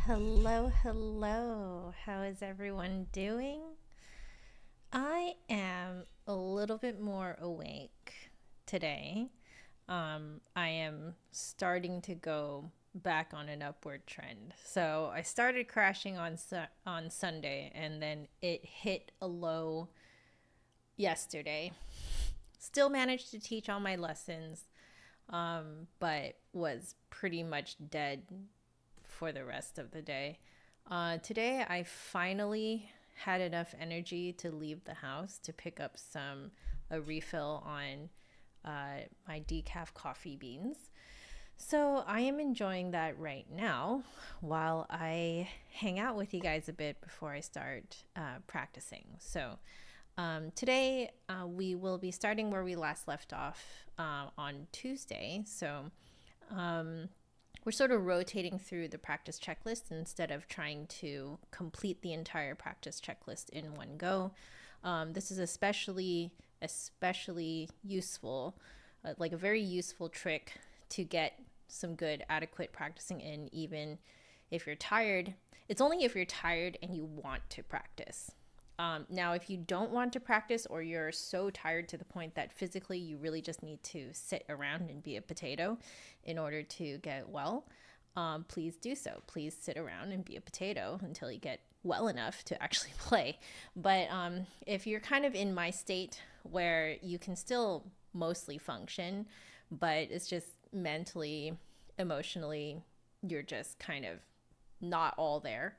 Hello, hello. How is everyone doing? I am a little bit more awake today. I am starting to go back on an upward trend. So I started crashing on Sunday, and then it hit a low yesterday. Still managed to teach all my lessons, but was pretty much dead for the rest of the day. Today, I finally had enough energy to leave the house to pick up a refill on my decaf coffee beans. So I am enjoying that right now while I hang out with you guys a bit before I start practicing. So today we will be starting where we last left off on Tuesday. So we're sort of rotating through the practice checklist instead of trying to complete the entire practice checklist in one go. This is especially useful, like a very useful trick to get some good adequate practicing in, even if you're tired. It's only if you're tired and you want to practice. Now, if you don't want to practice, or you're so tired to the point that physically you really just need to sit around and be a potato in order to get well, please do so. Please sit around and be a potato until you get well enough to actually play. But if you're kind of in my state where you can still mostly function, but it's just mentally, emotionally, you're just kind of not all there,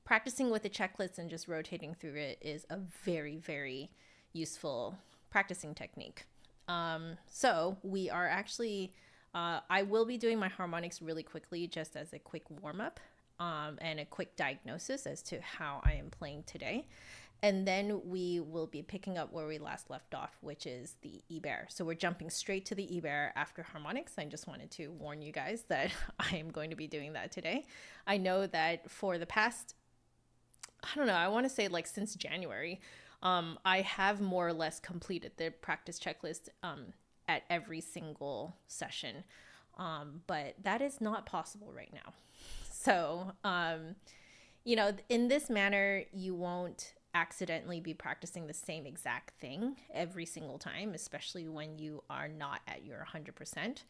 practicing with a checklist and just rotating through it is a very, very useful practicing technique. So we are actually, I will be doing my harmonics really quickly, just as a quick warm-up and a quick diagnosis as to how I am playing today. And then we will be picking up where we last left off, which is the Ibert. So we're jumping straight to the Ibert after harmonics. I just wanted to warn you guys that I am going to be doing that today. I know that for the past, I don't know, I want to say like since January, I have more or less completed the practice checklist at every single session. But that is not possible right now. So, in this manner, you won't accidentally be practicing the same exact thing every single time, especially when you are not at your 100%.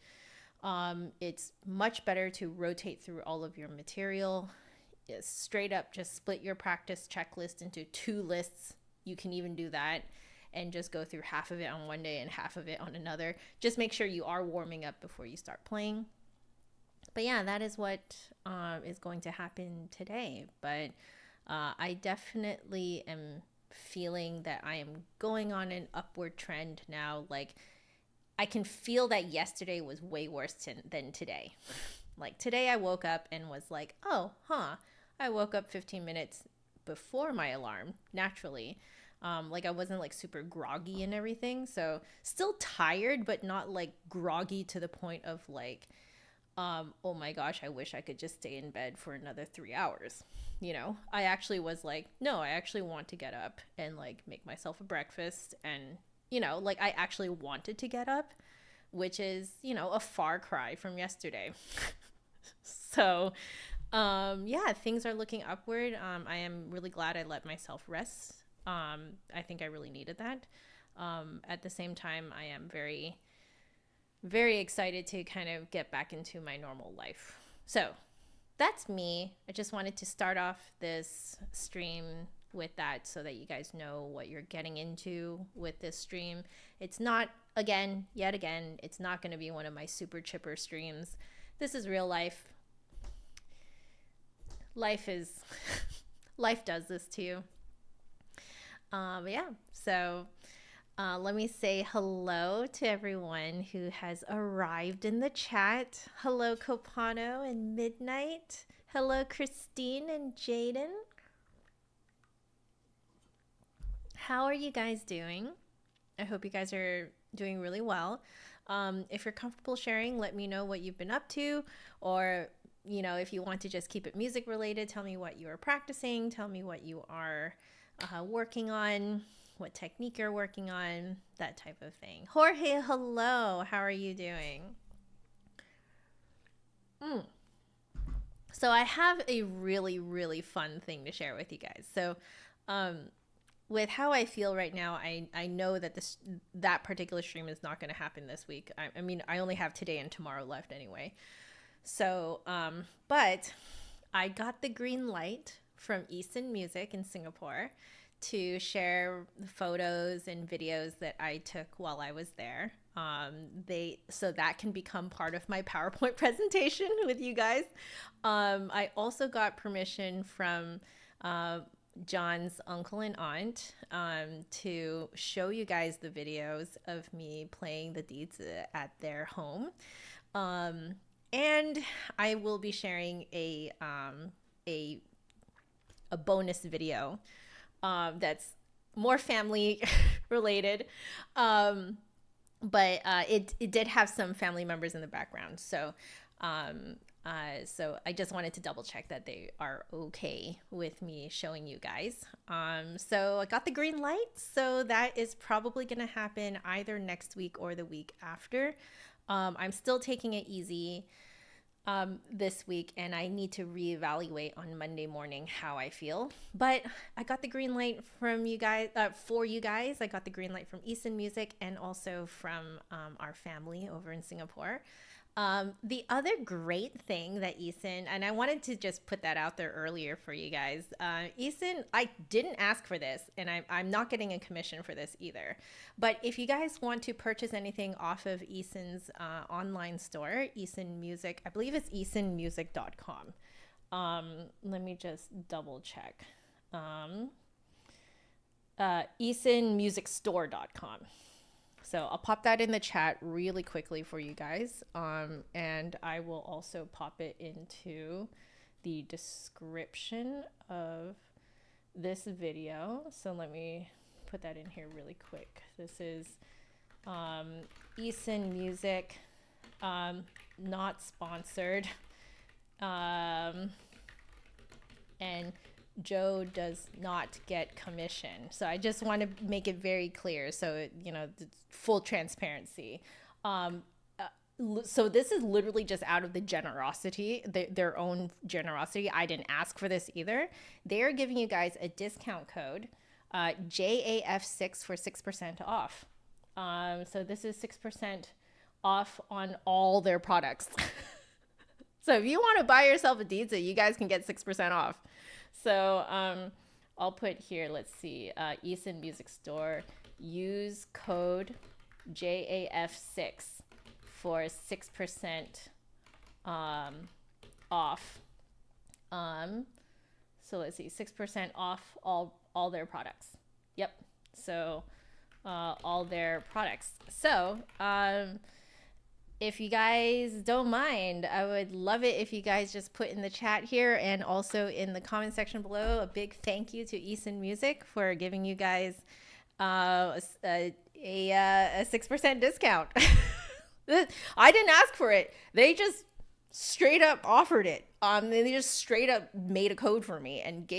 It's much better to rotate through all of your material. Straight up, just split your practice checklist into 2 lists. You can even do that and just go through half of it on one day and half of it on another. Just make sure you are warming up before you start playing. But yeah, that is what is going to happen today. But I definitely am feeling that I am going on an upward trend now. Like, I can feel that yesterday was way worse than today. Like, today I woke up and was like, I woke up 15 minutes before my alarm, naturally. Like, I wasn't like super groggy and everything. So still tired, but not like groggy to the point of like, oh my gosh, I wish I could just stay in bed for another 3 hours. I actually was like, no, I actually want to get up and like make myself a breakfast. And, like I actually wanted to get up, which is, a far cry from yesterday. So, yeah, things are looking upward. I am really glad I let myself rest. I think I really needed that. At the same time, I am very, very excited to kind of get back into my normal life. So that's me. I just wanted to start off this stream with that so that you guys know what you're getting into with this stream. It's not, yet again, it's not going to be one of my super chipper streams. This is real life. Life does this to you. But yeah, so let me say hello to everyone who has arrived in the chat. Hello, Copano and Midnight. Hello, Christine and Jaden. How are you guys doing? I hope you guys are doing really well. If you're comfortable sharing, let me know what you've been up to, or if you want to just keep it music related, tell me what you are practicing, tell me what you are working on, what technique you're working on, that type of thing. Jorge, hello. How are you doing? So I have a really, really fun thing to share with you guys. So with how I feel right now, I know that that particular stream is not going to happen this week. I mean, I only have today and tomorrow left anyway. So, but I got the green light from Easton Music in Singapore to share the photos and videos that I took while I was there. So that can become part of my PowerPoint presentation with you guys. I also got permission from John's uncle and aunt to show you guys the videos of me playing the deeds at their home. And I will be sharing a bonus video that's more family related. But it did have some family members in the background. So I just wanted to double check that they are okay with me showing you guys. So I got the green light. So that is probably going to happen either next week or the week after. I'm still taking it easy this week, and I need to reevaluate on Monday morning how I feel. But I got the green light from you guys, for you guys. I got the green light from Eason Music and also from our family over in Singapore. The other great thing that Eason, and I wanted to just put that out there earlier for you guys. Eason, I didn't ask for this, and I'm not getting a commission for this either. But if you guys want to purchase anything off of Eason's online store, Eason Music, I believe it's easonmusic.com. Let me just double check. easonmusicstore.com. So I'll pop that in the chat really quickly for you guys. And I will also pop it into the description of this video. So let me put that in here really quick. This is Eason Music, not sponsored. And Joe does not get commission. So I just want to make it very clear. So, full transparency. So this is literally just out of the generosity, their own generosity. I didn't ask for this either. They're giving you guys a discount code, JAF6 for 6% off. So this is 6% off on all their products. So if you want to buy yourself a pizza, you guys can get 6% off. So I'll put here, let's see, Eason Music Store, use code JAF6 for 6% off. So let's see, 6% off all their products. Yep. So all their products. So if you guys don't mind, I would love it if you guys just put in the chat here and also in the comment section below a big thank you to Eason Music for giving you guys a 6% discount. I didn't ask for it. They just straight up offered it. They just straight up made a code for me and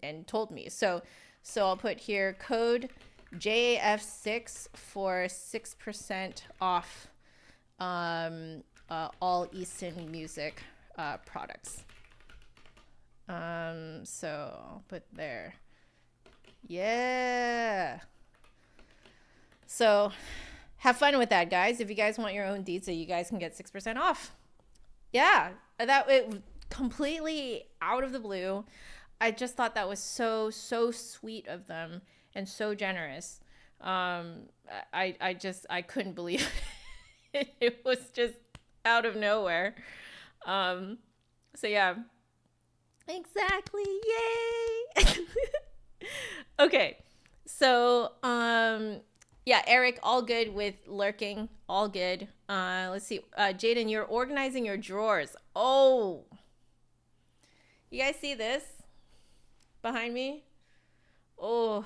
and told me. So I'll put here code JAF6 for 6% off all Eason Music products. So I'll put there. Yeah. So have fun with that, guys. If you guys want your own pizza, you guys can get 6% off. Yeah, it completely out of the blue. I just thought that was so sweet of them and so generous. I couldn't believe it. It was just out of nowhere. So yeah, exactly. Yay. Okay. So, yeah, Eric, all good with lurking. All good. Let's see. Jaden, you're organizing your drawers. Oh, you guys see this behind me? Oh,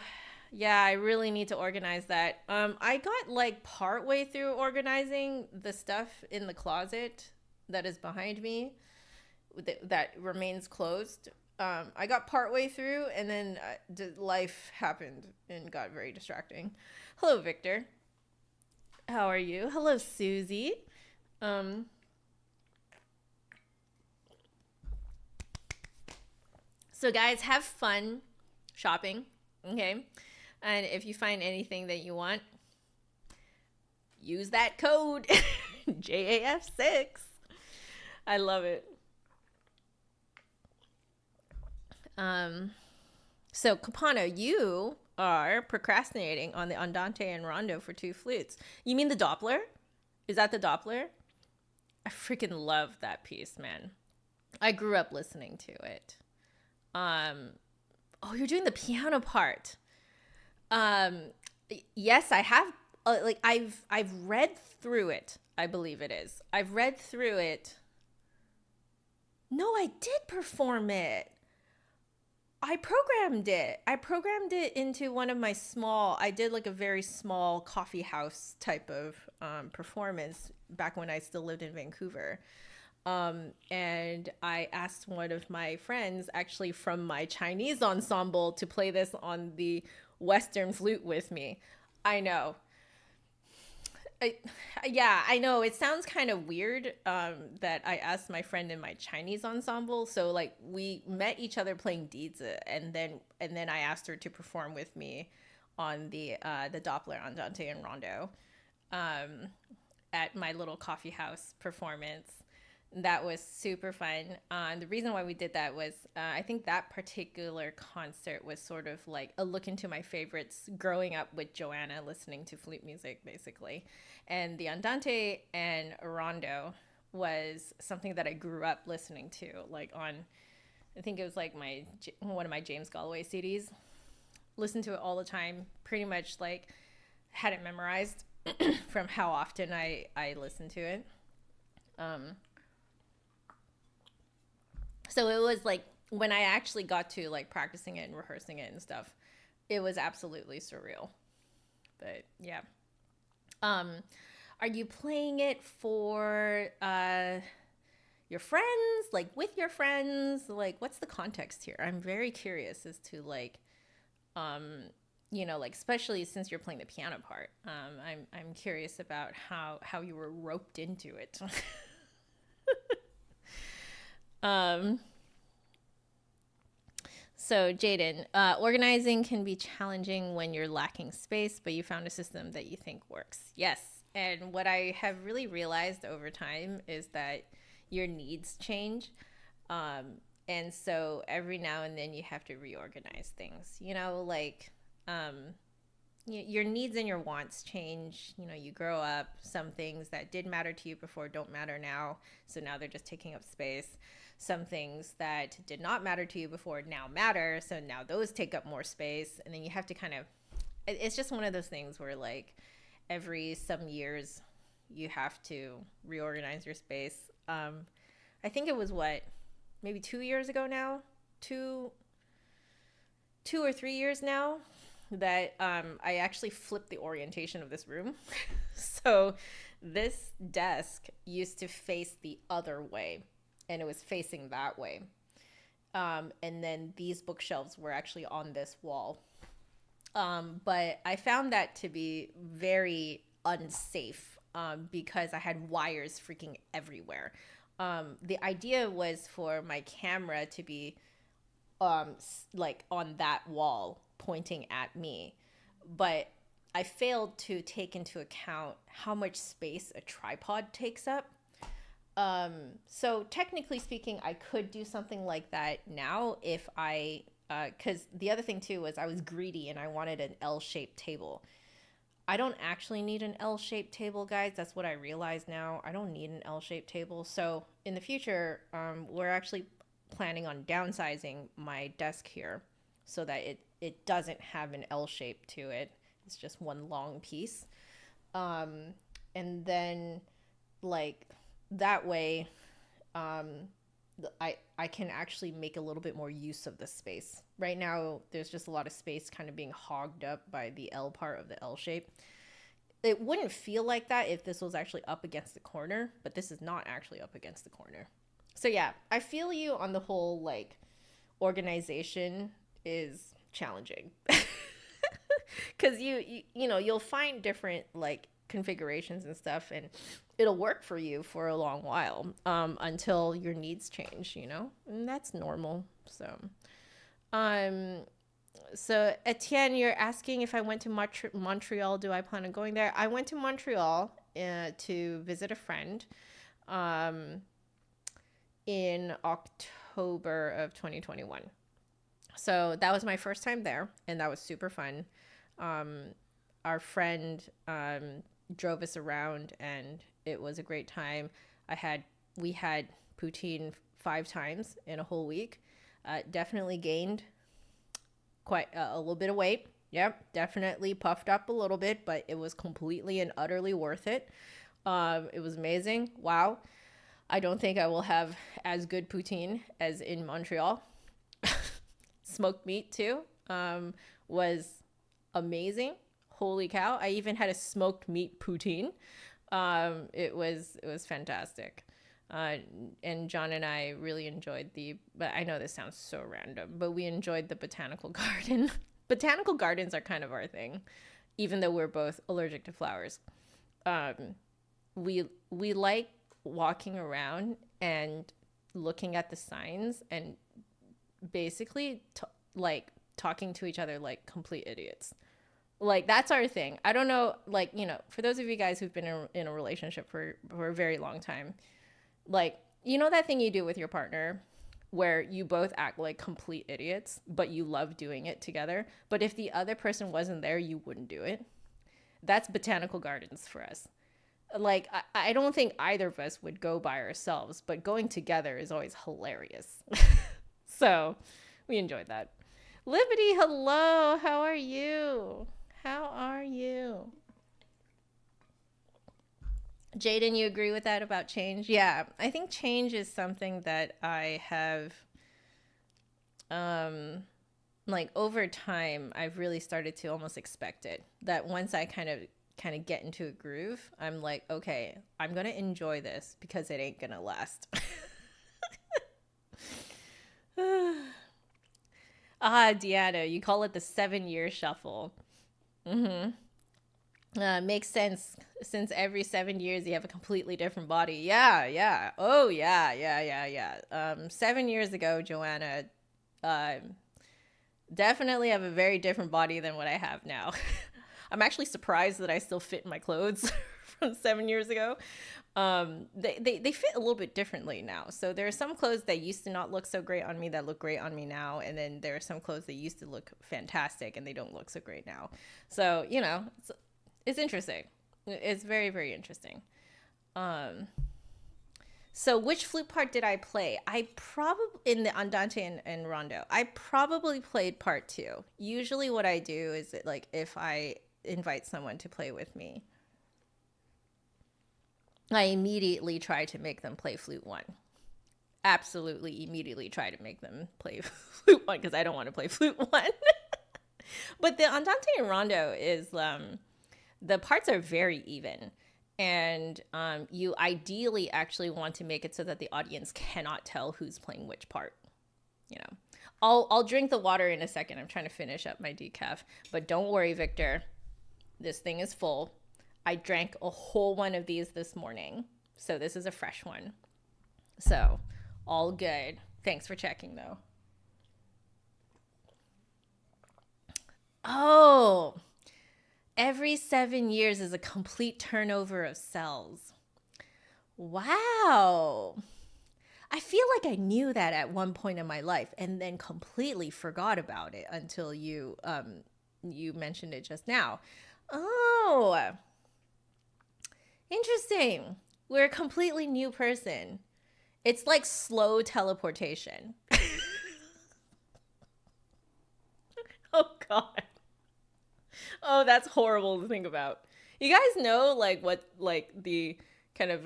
yeah, I really need to organize that. I got like partway through organizing the stuff in the closet that is behind me that remains closed. I got partway through and then life happened and got very distracting. Hello, Victor. How are you? Hello, Susie. So guys, have fun shopping, okay? And if you find anything that you want, use that code JAF6. I love it. So, Capano, you are procrastinating on the Andante and Rondo for two flutes. You mean the Doppler? Is that the Doppler? I freaking love that piece, man. I grew up listening to it. Oh, you're doing the piano part. Yes, I have. I've read through it. I believe it is. I've read through it. No, I did perform it. I programmed it. I programmed it into one of my small. I did like a very small coffee house type of performance back when I still lived in Vancouver. And I asked one of my friends, actually from my Chinese ensemble, to play this on the Western flute with me. I know. Yeah, I know. It sounds kind of weird that I asked my friend in my Chinese ensemble. So like we met each other playing Dizi, and then I asked her to perform with me on the Doppler Andante and Rondo at my little coffee house performance. That was super fun. The reason why we did that was I think that particular concert was sort of like a look into my favorites growing up with Joanna, listening to flute music, basically. And the Andante and Rondo was something that I grew up listening to, like on, I think it was like one of my James Galway CDs. Listened to it all the time, pretty much like had it memorized from how often I listened to it. So it was like when I actually got to like practicing it and rehearsing it and stuff, it was absolutely surreal. But yeah. Are you playing it for your friends, like with your friends? Like what's the context here? I'm very curious as to like like especially since you're playing the piano part. I'm curious about how you were roped into it. So Jaden, organizing can be challenging when you're lacking space, but you found a system that you think works. Yes. And what I have really realized over time is that your needs change. And so every now and then you have to reorganize things, your needs and your wants change. You grow up, some things that did matter to you before don't matter now. So now they're just taking up space. Some things that did not matter to you before now matter. So now those take up more space. And then you have to it's just one of those things where like every some years you have to reorganize your space. I think it was maybe 2 years ago now, two or 3 years now, that I actually flipped the orientation of this room. So this desk used to face the other way, and it was facing that way. And then these bookshelves were actually on this wall. But I found that to be very unsafe because I had wires freaking everywhere. The idea was for my camera to be like on that wall pointing at me, but I failed to take into account how much space a tripod takes up. So technically speaking, I could do something like that now if because the other thing too was I was greedy and I wanted an L-shaped table. I don't actually need an L-shaped table, guys. That's what I realize now. I don't need an L-shaped table. So in the future, we're actually planning on downsizing my desk here so that it doesn't have an L shape to it. It's just one long piece. And then like that way, I can actually make a little bit more use of the space. Right now, there's just a lot of space kind of being hogged up by the L part of the L shape. It wouldn't feel like that if this was actually up against the corner, but this is not actually up against the corner. So yeah, I feel you on the whole, like, organization is challenging. Because you'll find different, like, configurations and stuff, and it'll work for you for a long while until your needs change, and that's normal. So Etienne, you're asking if I went to Montreal, do I plan on going there? I went to Montreal to visit a friend in October of 2021. So that was my first time there, and that was super fun. Our friend drove us around, and it was a great time. We had poutine 5 times in a whole week. Definitely gained quite a little bit of weight. Yep, definitely puffed up a little bit, but it was completely and utterly worth it. It was amazing. Wow. I don't think I will have as good poutine as in Montreal. Smoked meat too was amazing. Holy cow. I even had a smoked meat poutine. It was fantastic. And John and I really enjoyed but I know this sounds so random, but we enjoyed the botanical garden. Botanical gardens are kind of our thing, even though we're both allergic to flowers. We like walking around and looking at the signs and basically like talking to each other like complete idiots. Like, that's our thing. I don't know, like, for those of you guys who've been in a relationship for a very long time, like, that thing you do with your partner where you both act like complete idiots, but you love doing it together. But if the other person wasn't there, you wouldn't do it. That's botanical gardens for us. Like, I don't think either of us would go by ourselves, but going together is always hilarious. So we enjoyed that. Liberty, hello. How are you? How are you? Jaden, you agree with that about change? Yeah, I think change is something that I have, like, over time, I've really started to almost expect it. That once I kind of get into a groove, I'm like, okay, I'm going to enjoy this because it ain't going to last. Deanna, you call it the 7-year shuffle. Makes sense, since every 7 years you have a completely different body. Yeah. Oh, yeah. 7 years ago, Joanna, definitely have a very different body than what I have now. I'm actually surprised that I still fit in my clothes from 7 years ago. They fit a little bit differently now. So there are some clothes that used to not look so great on me that look great on me now. And then there are some clothes that used to look fantastic and they don't look so great now. So, it's interesting. It's very, very interesting. So which flute part did I play? I probably, in the Andante and Rondo, I probably played part 2. Usually what I do is, like, if I invite someone to play with me, I immediately try to make them play flute 1. Absolutely immediately try to make them play flute 1 because I don't want to play flute 1. But the Andante and Rondo is, the parts are very even. And you ideally actually want to make it so that the audience cannot tell who's playing which part. I'll drink the water in a second. I'm trying to finish up my decaf. But don't worry, Victor. This thing is full. I drank a whole one of these this morning. So this is a fresh one. So all good. Thanks for checking, though. Oh, every 7 years is a complete turnover of cells. Wow. I feel like I knew that at one point in my life and then completely forgot about it until you mentioned it just now. Oh, interesting. We're a completely new person. It's like slow teleportation. Oh, God. Oh, that's horrible to think about. You guys know, like, what, like, the kind of,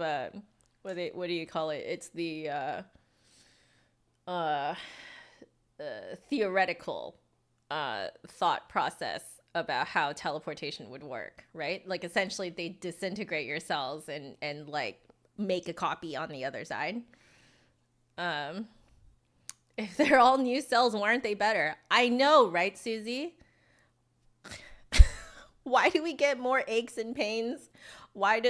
what do you call it? It's the theoretical thought process about how teleportation would work, right? Like, essentially, they disintegrate your cells and like, make a copy on the other side. If they're all new cells, why aren't they better? I know, right, Susie? Why do we get more aches and pains? Why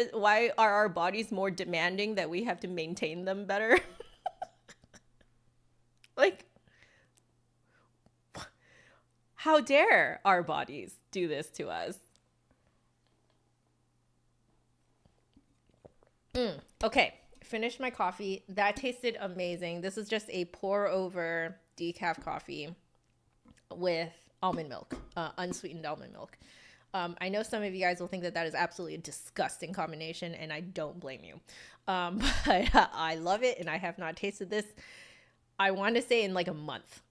are our bodies more demanding that we have to maintain them better? Like, how dare our bodies do this to us? Okay, finished my coffee. That tasted amazing. This is just a pour over decaf coffee. with almond milk, unsweetened almond milk. I know some of you guys will think that that is absolutely a disgusting combination, and I don't blame you. But I love it, and I have not tasted this, I want to say, in like a month.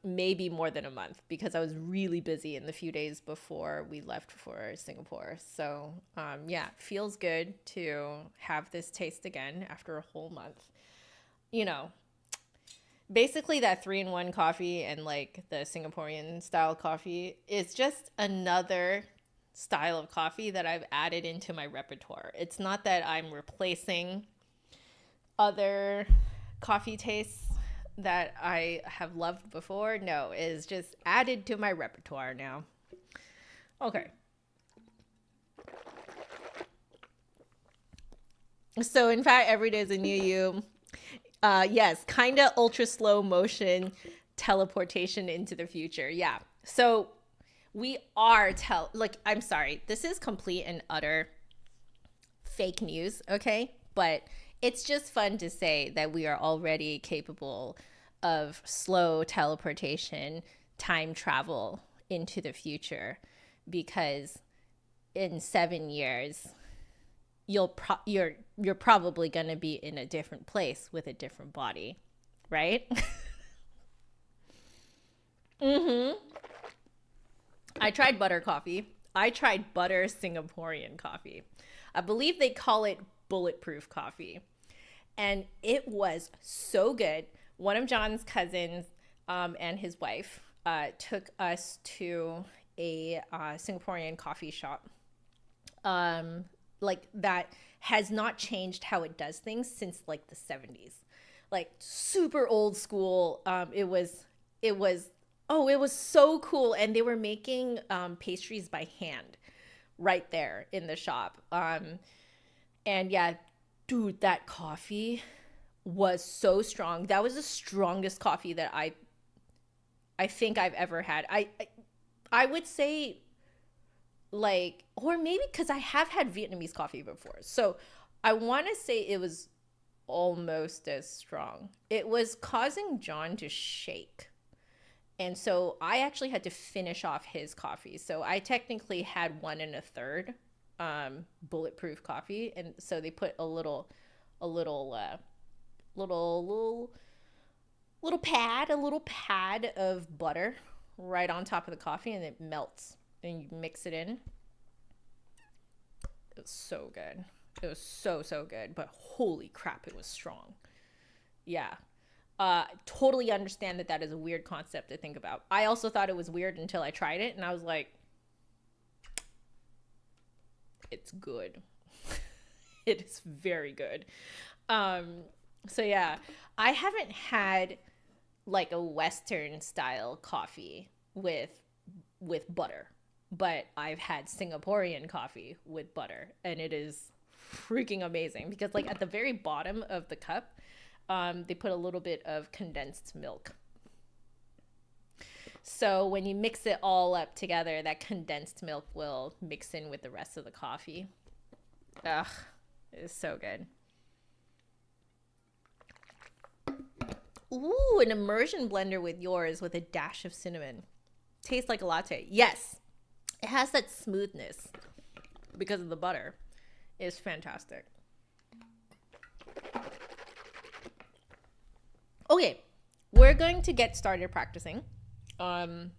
Maybe more than a month, because I was really busy in the few days before we left for Singapore. So yeah, feels good to have this taste again after a whole month. You know, basically that 3-in-1 coffee and like the Singaporean style coffee is just another style of coffee that I've added into my repertoire. It's not that I'm replacing other coffee tastes that I have loved before. No, it's just added to my repertoire now. Okay. So in fact, every day is a new you. Yes, kind of ultra slow motion teleportation into the future. Yeah. So we are I'm sorry, this is complete and utter fake news, okay? But it's just fun to say that we are already capable of slow teleportation, time travel into the future, because in 7 years, you're probably going to be in a different place with a different body, right? I tried butter coffee. I tried butter Singaporean coffee. I believe they call it bulletproof coffee. And it was so good. One of John's cousins and his wife took us to a Singaporean coffee shop like that has not changed how it does things since like the 70s. Like super old school. It was so cool. And they were making pastries by hand right there in the shop. And yeah, dude, that coffee was so strong. That was the strongest coffee that I think I've ever had. I would say, like, or maybe because I have had Vietnamese coffee before. So I want to say it was almost as strong. It was causing John to shake. And so I actually had to finish off his coffee. So I technically had 1 1/3 bulletproof coffee. And so they put a little pad of butter right on top of the coffee, and it melts, and you mix it in. It was so good. It was so good, but holy crap, it was strong. Yeah. Totally understand that is a weird concept to think about. I also thought it was weird until I tried it, and I was like, it's good. It is very good. So yeah, I haven't had like a Western style coffee with butter, but I've had Singaporean coffee with butter, and it is freaking amazing, because like at the very bottom of the cup, they put a little bit of condensed milk. So when you mix it all up together, that condensed milk will mix in with the rest of the coffee. Ugh, it's so good. Ooh, an immersion blender with yours with a dash of cinnamon. Tastes like a latte. Yes, it has that smoothness because of the butter. It's fantastic. Okay, we're going to get started practicing. I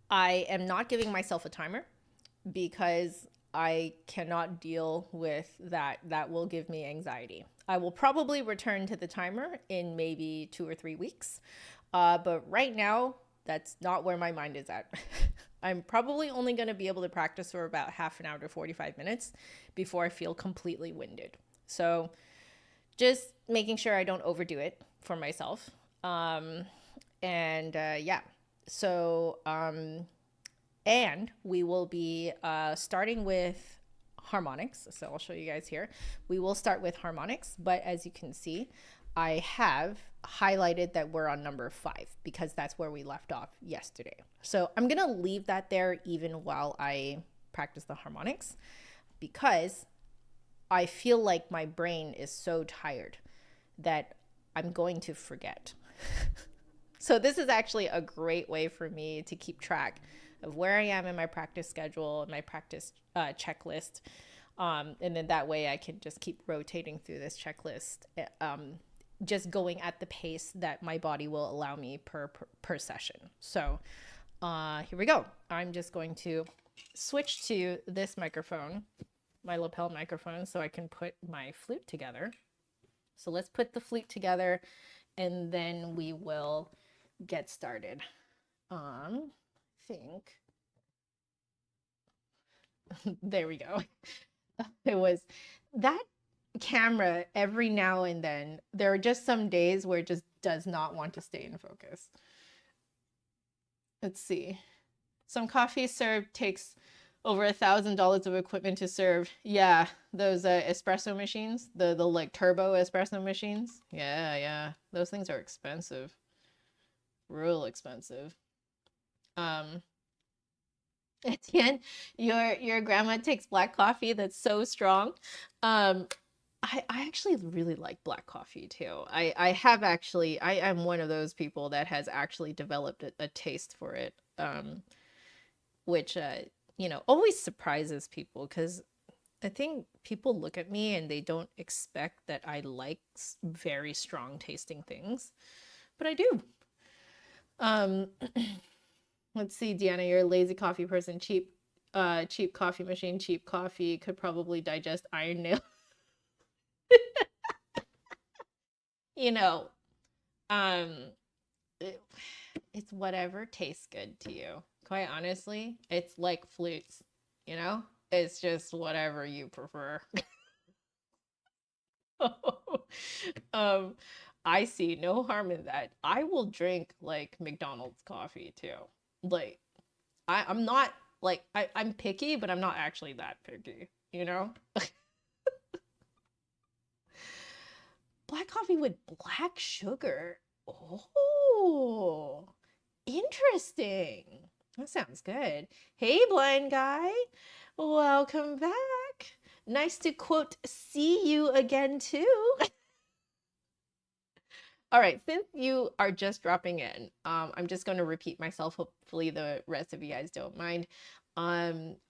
am not giving myself a timer because I cannot deal with that. That will give me anxiety. I will probably return to the timer in maybe 2 or 3 weeks. But right now, that's not where my mind is at. I'm probably only going to be able to practice for about half an hour to 45 minutes before I feel completely winded. So just making sure I don't overdo it for myself. Yeah. So, and we will be starting with harmonics. So I'll show you guys here. We will start with harmonics, but as you can see, I have highlighted that we're on number 5 because that's where we left off yesterday. So I'm going to leave that there even while I practice the harmonics, because I feel like my brain is so tired that I'm going to forget. So this is actually a great way for me to keep track of where I am in my practice schedule and my practice checklist. And then that way I can just keep rotating through this checklist, just going at the pace that my body will allow me per session. So here we go. I'm just going to switch to this microphone, my lapel microphone, so I can put my flute together. So let's put the flute together and then we will get started. I think there we go. It was that camera every now and then. There are just some days where it just does not want to stay in focus. Let's see. Some coffee served takes over $1,000 of equipment to serve. Yeah, those espresso machines, the like turbo espresso machines. Yeah, those things are expensive, real expensive. Etienne, your grandma takes black coffee that's so strong. I actually really like black coffee too. I have actually, I am one of those people that has actually developed a taste for it, which, you know, always surprises people because I think people look at me and they don't expect that I like very strong tasting things, but I do. Let's see, Deanna, you're a lazy coffee person. Cheap coffee machine, cheap coffee could probably digest iron nail. You know, it's whatever tastes good to you. Quite honestly, it's like flutes, you know? It's just whatever you prefer. I see no harm in that. I will drink like McDonald's coffee too. Like I'm not like I'm picky, but I'm not actually that picky, you know? Black coffee with black sugar. Oh, interesting. That sounds good. Hey, blind guy. Welcome back. Nice to quote, see you again too. All right, since you are just dropping in, I'm just going to repeat myself. Hopefully the rest of you guys don't mind.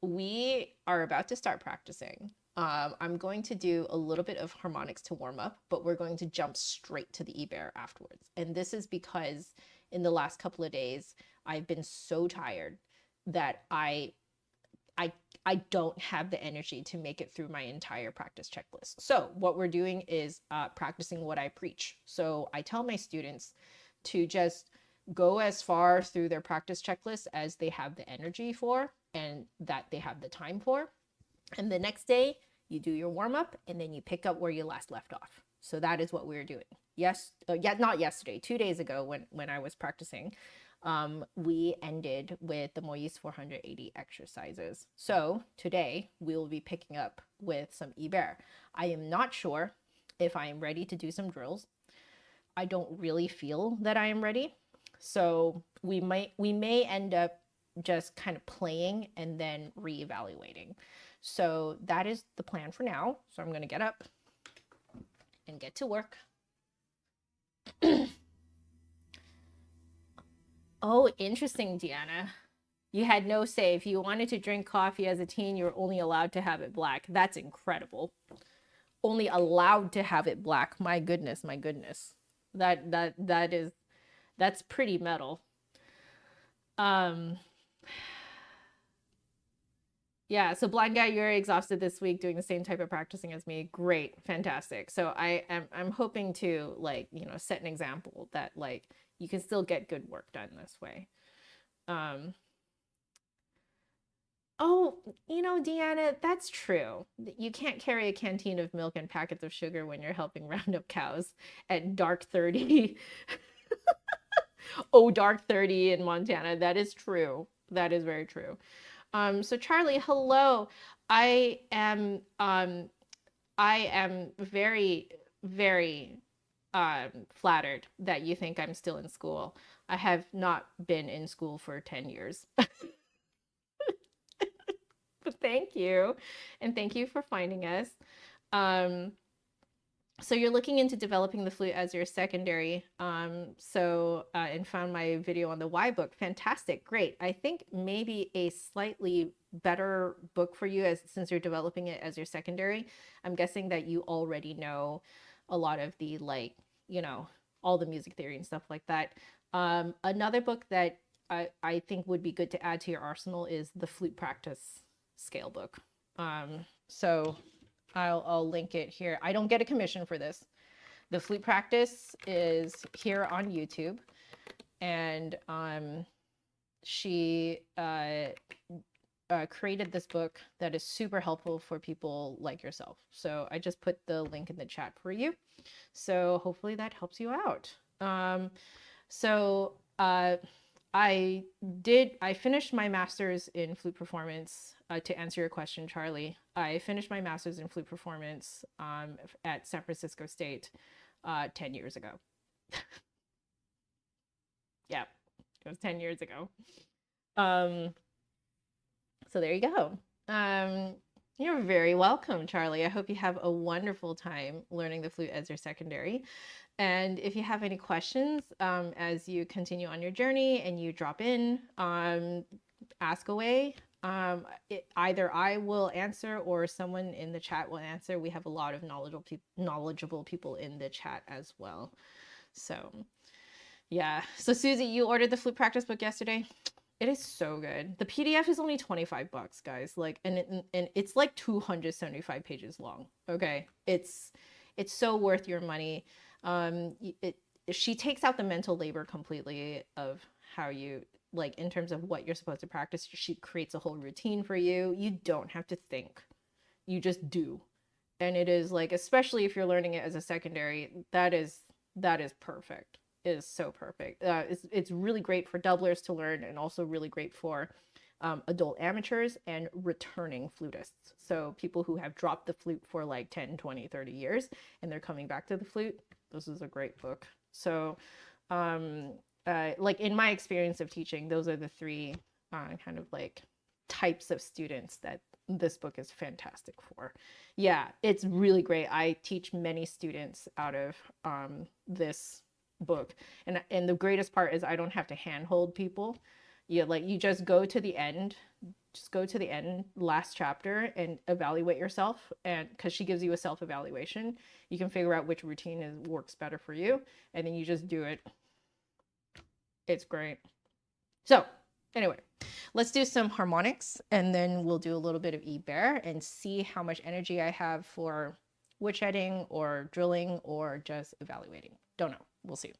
We are about to start practicing. I'm going to do a little bit of harmonics to warm up, but we're going to jump straight to the Ibert afterwards. And this is because in the last couple of days, I've been so tired that I don't have the energy to make it through my entire practice checklist. So what we're doing is practicing what I preach. So I tell my students to just go as far through their practice checklist as they have the energy for and that they have the time for. And the next day you do your warm up and then you pick up where you last left off. So that is what we're doing. Not yesterday, 2 days ago when I was practicing. We ended with the Moyse 480 exercises. So today we will be picking up with some Ibert. I am not sure if I am ready to do some drills. I don't really feel that I am ready. So we may end up just kind of playing and then reevaluating. So that is the plan for now. So I'm going to get up and get to work. Oh, interesting, Deanna. You had no say. If you wanted to drink coffee as a teen, you were only allowed to have it black. That's incredible. Only allowed to have it black. My goodness, my goodness. That's pretty metal. Yeah, so blind guy, you're exhausted this week doing the same type of practicing as me. Great, fantastic. So I'm hoping to, like, you know, set an example that like you can still get good work done this way. Oh, you know, Deanna, that's true. You can't carry a canteen of milk and packets of sugar when you're helping round up cows at dark 30. Oh, dark 30 in Montana. That is true. That is very true. So Charlie, hello. I am very, very flattered that you think I'm still in school. I have not been in school for 10 years. But thank you. And thank you for finding us. So you're looking into developing the flute as your secondary. And found my video on the Y book. Fantastic, great. I think maybe a slightly better book for you since you're developing it as your secondary. I'm guessing that you already know a lot of the all the music theory and stuff like that. Another book that I think would be good to add to your arsenal is the Flute Practice Scale book. So I'll link it here. I don't get a commission for this. The Flute Practice is here on YouTube, and she created this book that is super helpful for people like yourself. So I just put the link in the chat for you. So hopefully that helps you out. I finished my master's in flute performance. To answer your question, Charlie, I finished my master's in flute performance at San Francisco State 10 years ago. Yeah, it was 10 years ago. So there you go. You're very welcome, Charlie. I hope you have a wonderful time learning the flute as your secondary. And if you have any questions as you continue on your journey and you drop in, ask away. Either I will answer or someone in the chat will answer. We have a lot of knowledgeable people in the chat as well. So yeah. So Susie, you ordered the flute practice book yesterday. It is so good. The PDF is only $25, guys. And it's like 275 pages long. Okay, it's so worth your money. She takes out the mental labor completely of how you in terms of what you're supposed to practice. She creates a whole routine for you. You don't have to think, you just do. And it is especially if you're learning it as a secondary, that is perfect. It is so perfect. It's really great for doublers to learn, and also really great for adult amateurs and returning flutists. So people who have dropped the flute for 10, 20, 30 years and they're coming back to the flute, this is a great book. So in my experience of teaching, those are the three types of students that this book is fantastic for. Yeah, it's really great. I teach many students out of this book, and the greatest part is I don't have to handhold people. You just go to the end, last chapter, and evaluate yourself. And because she gives you a self-evaluation, you can figure out which routine works better for you, and then you just do it. It's great. So anyway, let's do some harmonics, and then we'll do a little bit of Ibert and see how much energy I have for woodshedding or drilling or just evaluating. Don't know. We'll see.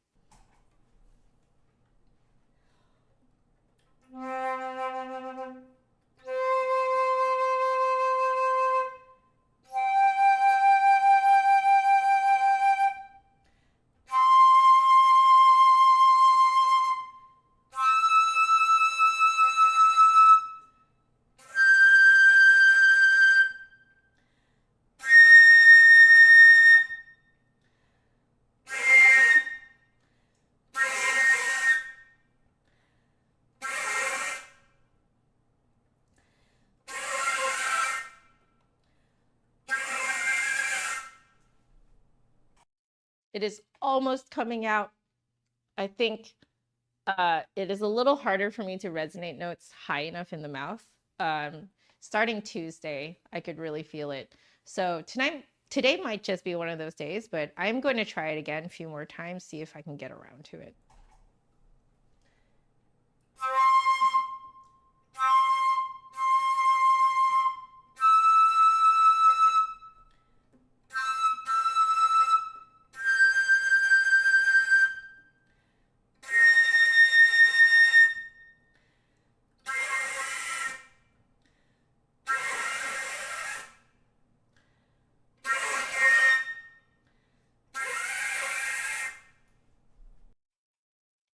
It is almost coming out. I think it is a little harder for me to resonate notes high enough in the mouth. Starting Tuesday, I could really feel it. So today might just be one of those days, but I'm going to try it again a few more times, see if I can get around to it.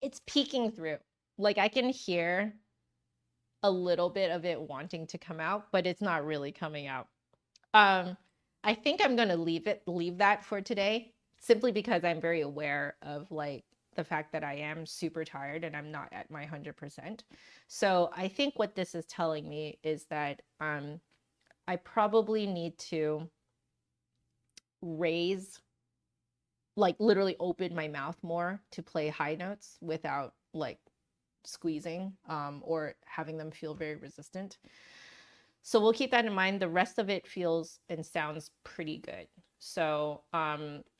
It's peeking through. I can hear a little bit of it wanting to come out, but it's not really coming out. I think I'm going to leave that for today, simply because I'm very aware of the fact that I am super tired and I'm not at my 100%. So I think what this is telling me is that I probably need to raise like literally open my mouth more to play high notes without like squeezing or having them feel very resistant. So we'll keep that in mind. The rest of it feels and sounds pretty good. So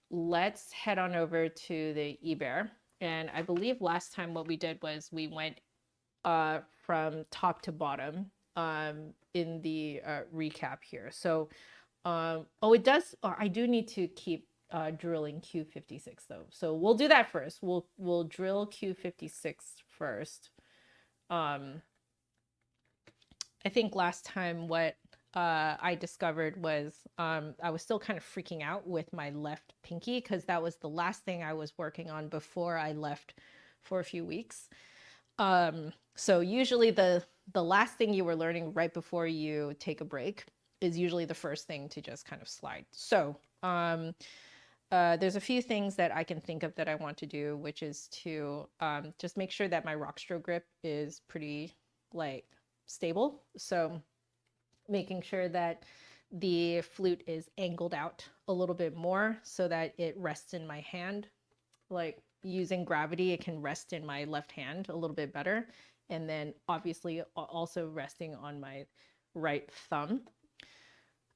let's head on over to the Ibert. And I believe last time what we did was we went from top to bottom in the recap here. So, oh, it does, I do need to keep drilling Q56 though. So we'll do that first. We'll drill Q56 first. I think last time what I discovered was I was still kind of freaking out with my left pinky because that was the last thing I was working on before I left for a few weeks. So usually the last thing you were learning right before you take a break is usually the first thing to just kind of slide. So there's a few things that I can think of that I want to do, which is to just make sure that my rockstro grip is pretty like stable. So making sure that the flute is angled out a little bit more so that it rests in my hand. Like using gravity, it can rest in my left hand a little bit better. And then obviously also resting on my right thumb.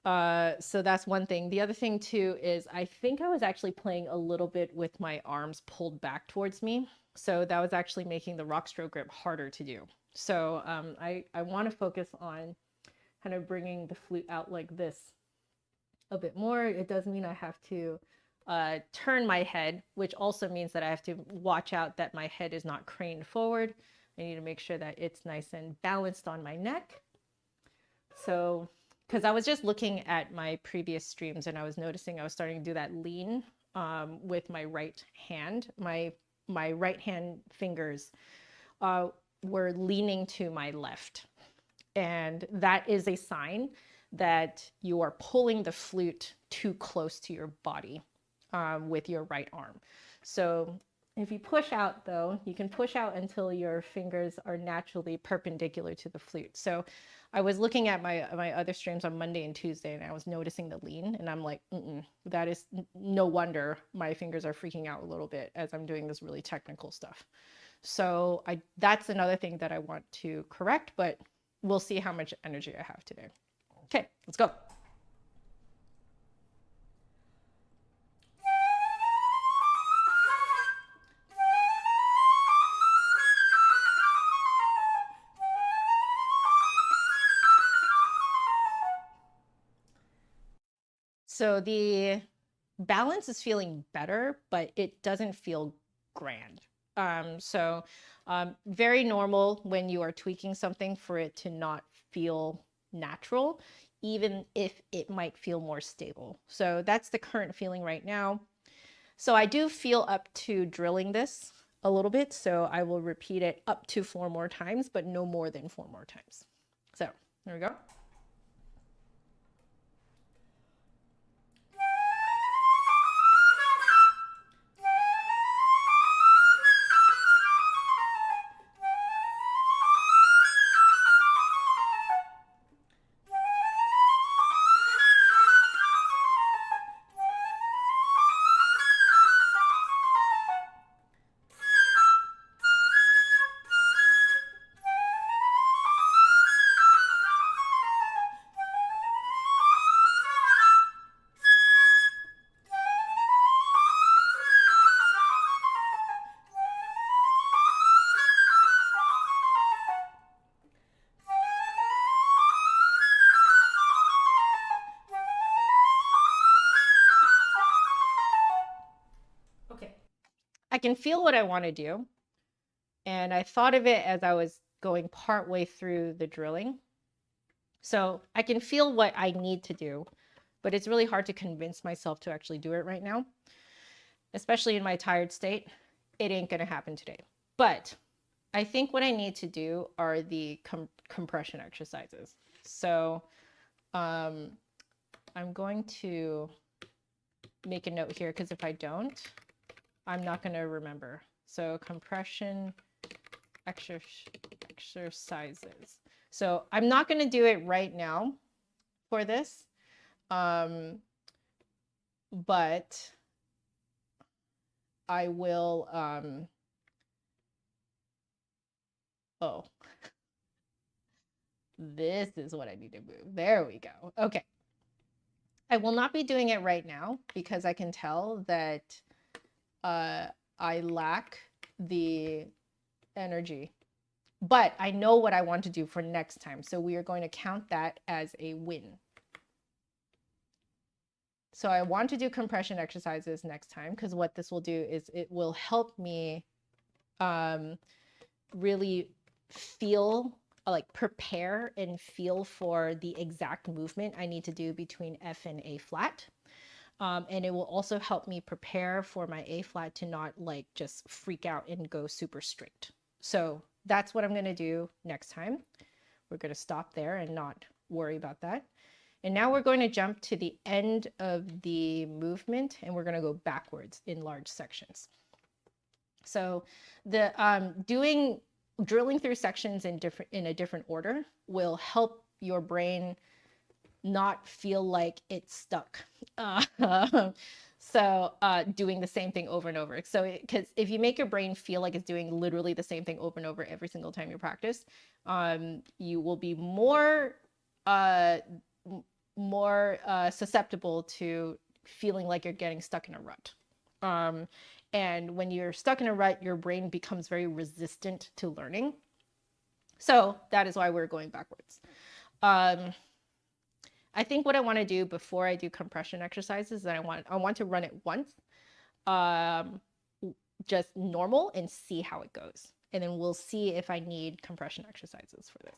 So that's one thing. The other thing too is I think I was actually playing a little bit with my arms pulled back towards me. So that was actually making the rockstro grip harder to do. So I want to focus on kind of bringing the flute out like this a bit more. It does mean I have to turn my head, which also means that I have to watch out that my head is not craned forward. I need to make sure that it's nice and balanced on my neck. So, because I was just looking at my previous streams and I was noticing I was starting to do that lean with my right hand. My right hand fingers were leaning to my left. And that is a sign that you are pulling the flute too close to your body with your right arm. So if you push out though, you can push out until your fingers are naturally perpendicular to the flute. So I was looking at my other streams on Monday and Tuesday and I was noticing the lean and I'm like, that is no wonder my fingers are freaking out a little bit as I'm doing this really technical stuff. So that's another thing that I want to correct, but we'll see how much energy I have today. Okay, let's go. So the balance is feeling better, but it doesn't feel grand. Very normal when you are tweaking something for it to not feel natural, even if it might feel more stable. So that's the current feeling right now. So I do feel up to drilling this a little bit. So I will repeat it up to 4 more times, but no more than 4 more times. So there we go. I can feel what I want to do. And I thought of it as I was going part way through the drilling. So I can feel what I need to do, but it's really hard to convince myself to actually do it right now, especially in my tired state. It ain't going to happen today. But I think what I need to do are the compression exercises. So I'm going to make a note here because if I don't, I'm not going to remember. So compression exercises. So I'm not going to do it right now for this, but I will, oh, this is what I need to move. There we go. Okay. I will not be doing it right now because I can tell that I lack the energy, but I know what I want to do for next time. So we are going to count that as a win. So I want to do compression exercises next time because what this will do is it will help me really feel, like prepare and feel for the exact movement I need to do between F and A flat. And it will also help me prepare for my A flat to not like just freak out and go super straight. So that's what I'm going to do next time. We're going to stop there and not worry about that. And now we're going to jump to the end of the movement and we're going to go backwards in large sections. So the drilling through sections in a different order will help your brain not feel like it's stuck. So doing the same thing over and over. So because if you make your brain feel like it's doing literally the same thing over and over every single time you practice, you will be more susceptible to feeling like you're getting stuck in a rut. And when you're stuck in a rut, your brain becomes very resistant to learning. So that is why we're going backwards. I think what I want to do before I do compression exercises, that I want to run it once, just normal, and see how it goes. And then we'll see if I need compression exercises for this.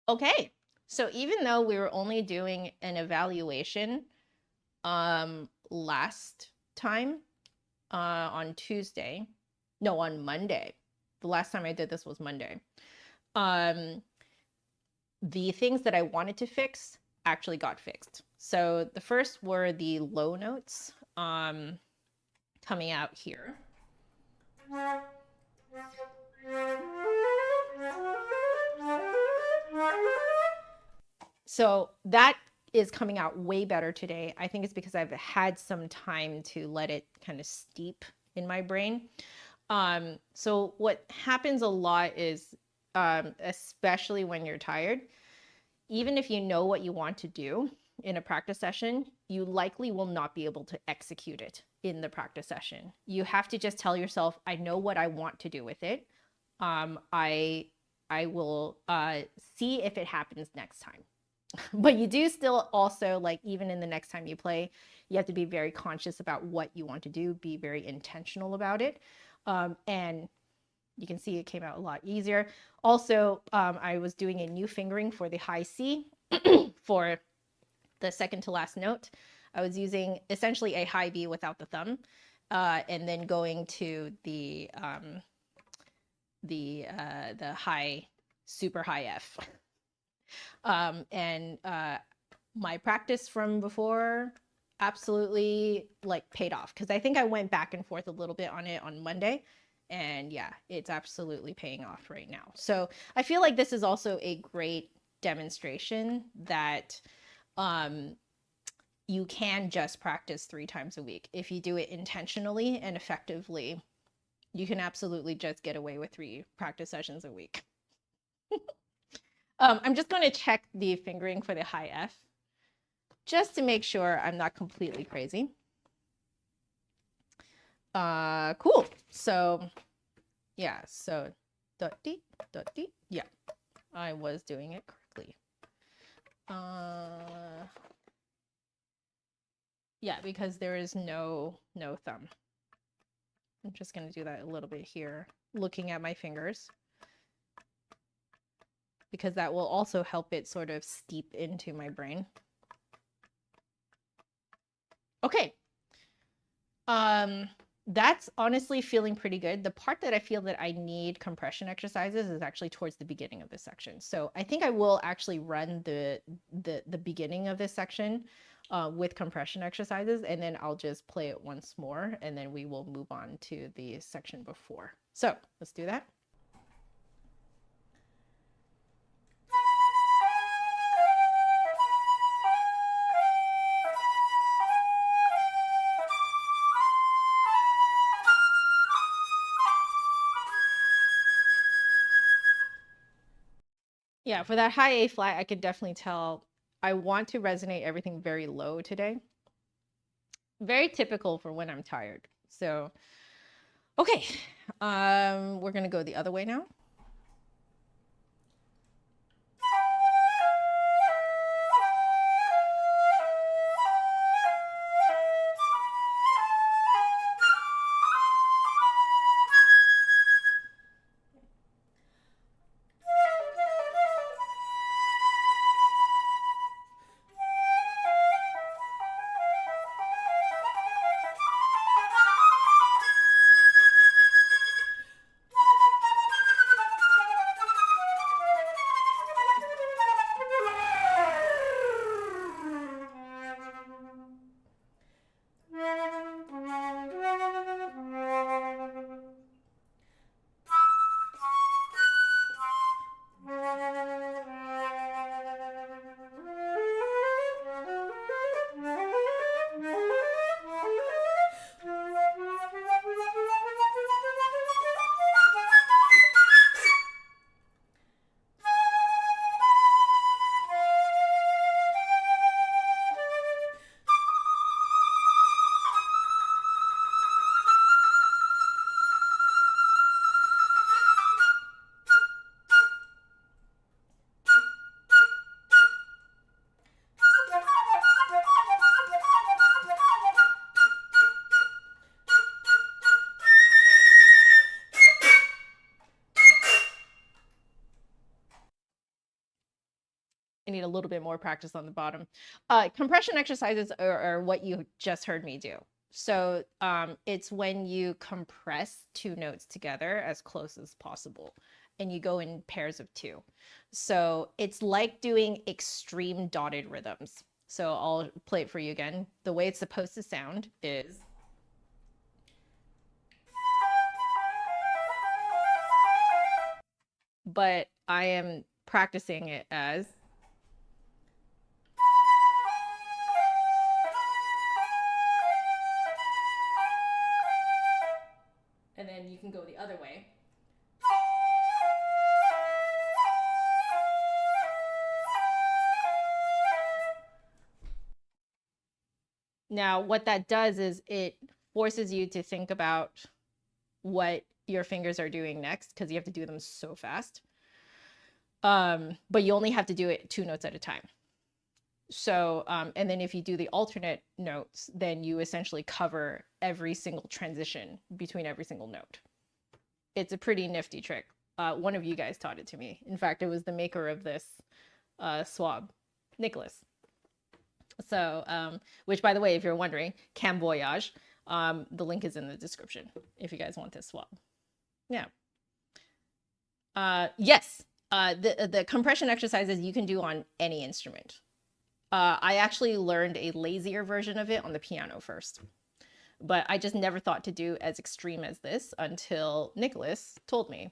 Okay, so even though we were only doing an evaluation last time on Tuesday, no, on Monday. The last time I did this was Monday. The things that I wanted to fix actually got fixed. So the first were the low notes coming out here. So that is coming out way better today. I think it's because I've had some time to let it kind of steep in my brain. So what happens a lot is, especially when you're tired, even if you know what you want to do in a practice session, you likely will not be able to execute it in the practice session. You have to just tell yourself, I know what I want to do with it. I will see if it happens next time. But you do still also, like, even in the next time you play, you have to be very conscious about what you want to do, be very intentional about it. And you can see it came out a lot easier. Also, I was doing a new fingering for the high C for the second to last note. I was using essentially a high B without the thumb, and then going to the high, super high F. And my practice from before absolutely like paid off, because I think I went back and forth a little bit on it on Monday, and yeah, it's absolutely paying off right now. So I feel like this is also a great demonstration that you can just practice 3 times a week. If you do it intentionally and effectively, you can absolutely just get away with 3 practice sessions a week. I'm just going to check the fingering for the high F just to make sure I'm not completely crazy. Cool. So yeah, so dot D, yeah, I was doing it correctly. Yeah, because there is no thumb. I'm just going to do that a little bit here, looking at my fingers, because that will also help it sort of steep into my brain. Okay. That's honestly feeling pretty good. The part that I feel that I need compression exercises is actually towards the beginning of this section. So I think I will actually run the beginning of this section with compression exercises, and then I'll just play it once more, and then we will move on to the section before. So let's do that. Yeah, for that high A flat, I could definitely tell I want to resonate everything very low today. Very typical for when I'm tired. So, okay, we're gonna go the other way now. I need a little bit more practice on the bottom. Compression exercises are what you just heard me do. So it's when you compress 2 notes together as close as possible, and you go in pairs of 2. So it's like doing extreme dotted rhythms. So I'll play it for you again. The way it's supposed to sound is... but I am practicing it as... and then you can go the other way. Now, what that does is it forces you to think about what your fingers are doing next, because you have to do them so fast. But you only have to do it 2 notes at a time. So, and then if you do the alternate notes, then you essentially cover every single transition between every single note. It's a pretty nifty trick. One of you guys taught it to me. In fact, it was the maker of this swab, Nicholas. So, which, by the way, if you're wondering, CAM.VOYAGE, the link is in the description if you guys want this swab. Yeah. Yes, the compression exercises you can do on any instrument. I actually learned a lazier version of it on the piano first, but I just never thought to do as extreme as this until Nicholas told me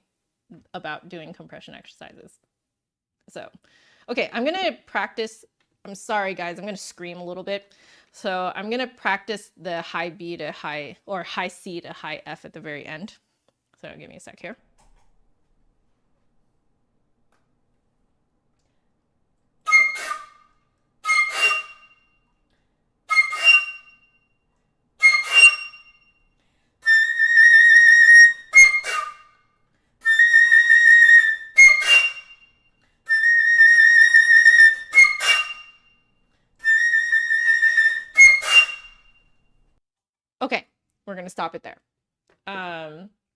about doing compression exercises. So, okay, I'm gonna practice I'm sorry, guys. I'm going to scream a little bit. So I'm going to practice the high B to high, or high C to high F at the very end. So give me a sec here. Okay, we're going to stop it there.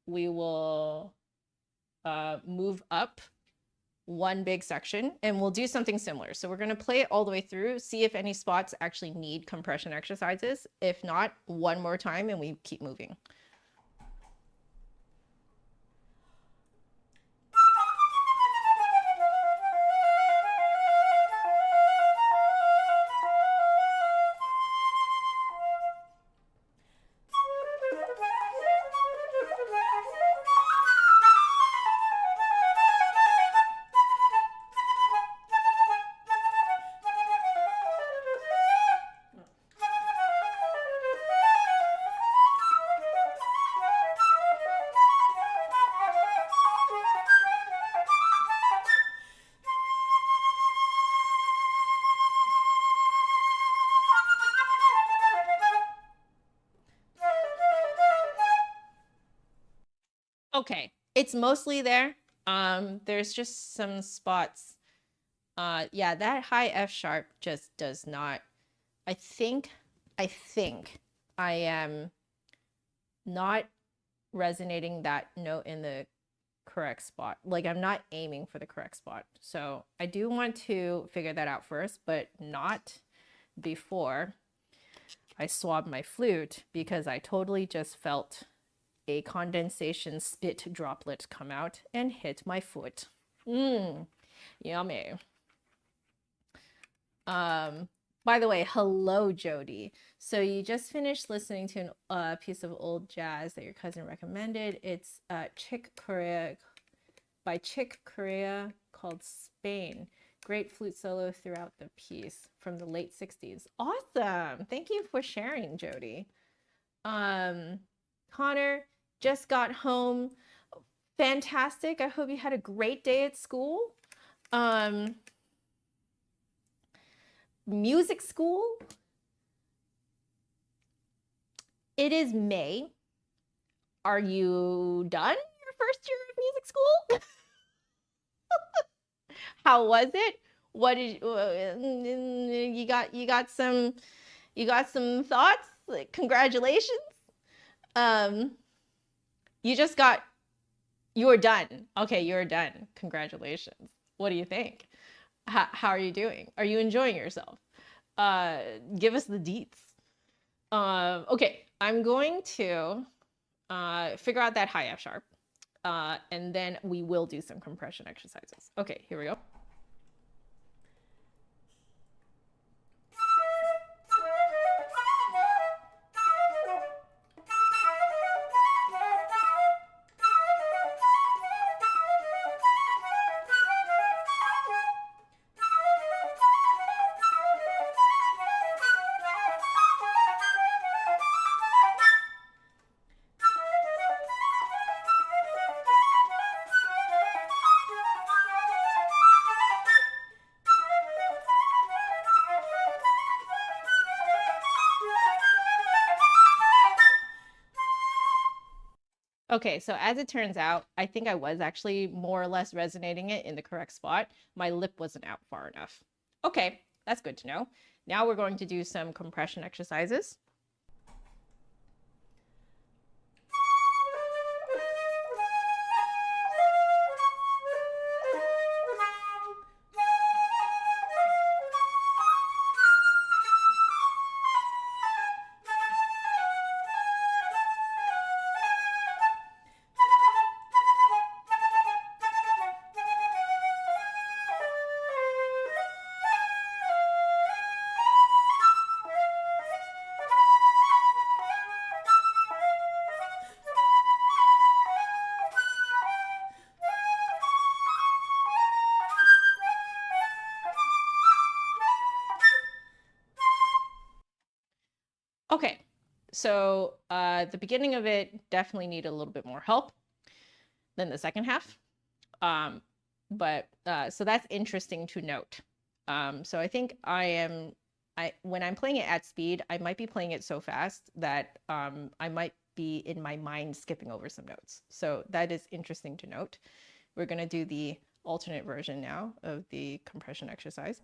We will move up one big section and we'll do something similar. So we're going to play it all the way through, see if any spots actually need compression exercises. If not, one more time and we keep moving. Okay, it's mostly there. There's just some spots. Yeah, that high F sharp just does not. I think I am not resonating that note in the correct spot. Like I'm not aiming for the correct spot. So I do want to figure that out first, but not before I swab my flute, because I totally just felt a condensation spit droplet come out and hit my foot. Yummy. By the way, hello, Jody. So you just finished listening to a piece of old jazz that your cousin recommended. It's Chick Corea by Chick Corea called Spain. Great flute solo throughout the piece from the late 60s. Awesome. Thank you for sharing, Jody. Connor just got home. Fantastic. I hope you had a great day at school. Music school. It is May. Are you done your first year of music school? How was it? What did you got some thoughts? Like, congratulations. You're done. Okay, you're done. Congratulations. What do you think? How are you doing? Are you enjoying yourself? Give us the deets. Okay, I'm going to figure out that high F sharp, and then we will do some compression exercises. Okay, here we go. Okay, so as it turns out, I think I was actually more or less resonating it in the correct spot. My lip wasn't out far enough. Okay, that's good to know. Now we're going to do some compression exercises. Okay, so the beginning of it definitely need a little bit more help than the second half. So that's interesting to note. So I think when I'm playing it at speed, I might be playing it so fast that I might be in my mind skipping over some notes. So that is interesting to note. We're going to do the alternate version now of the compression exercise.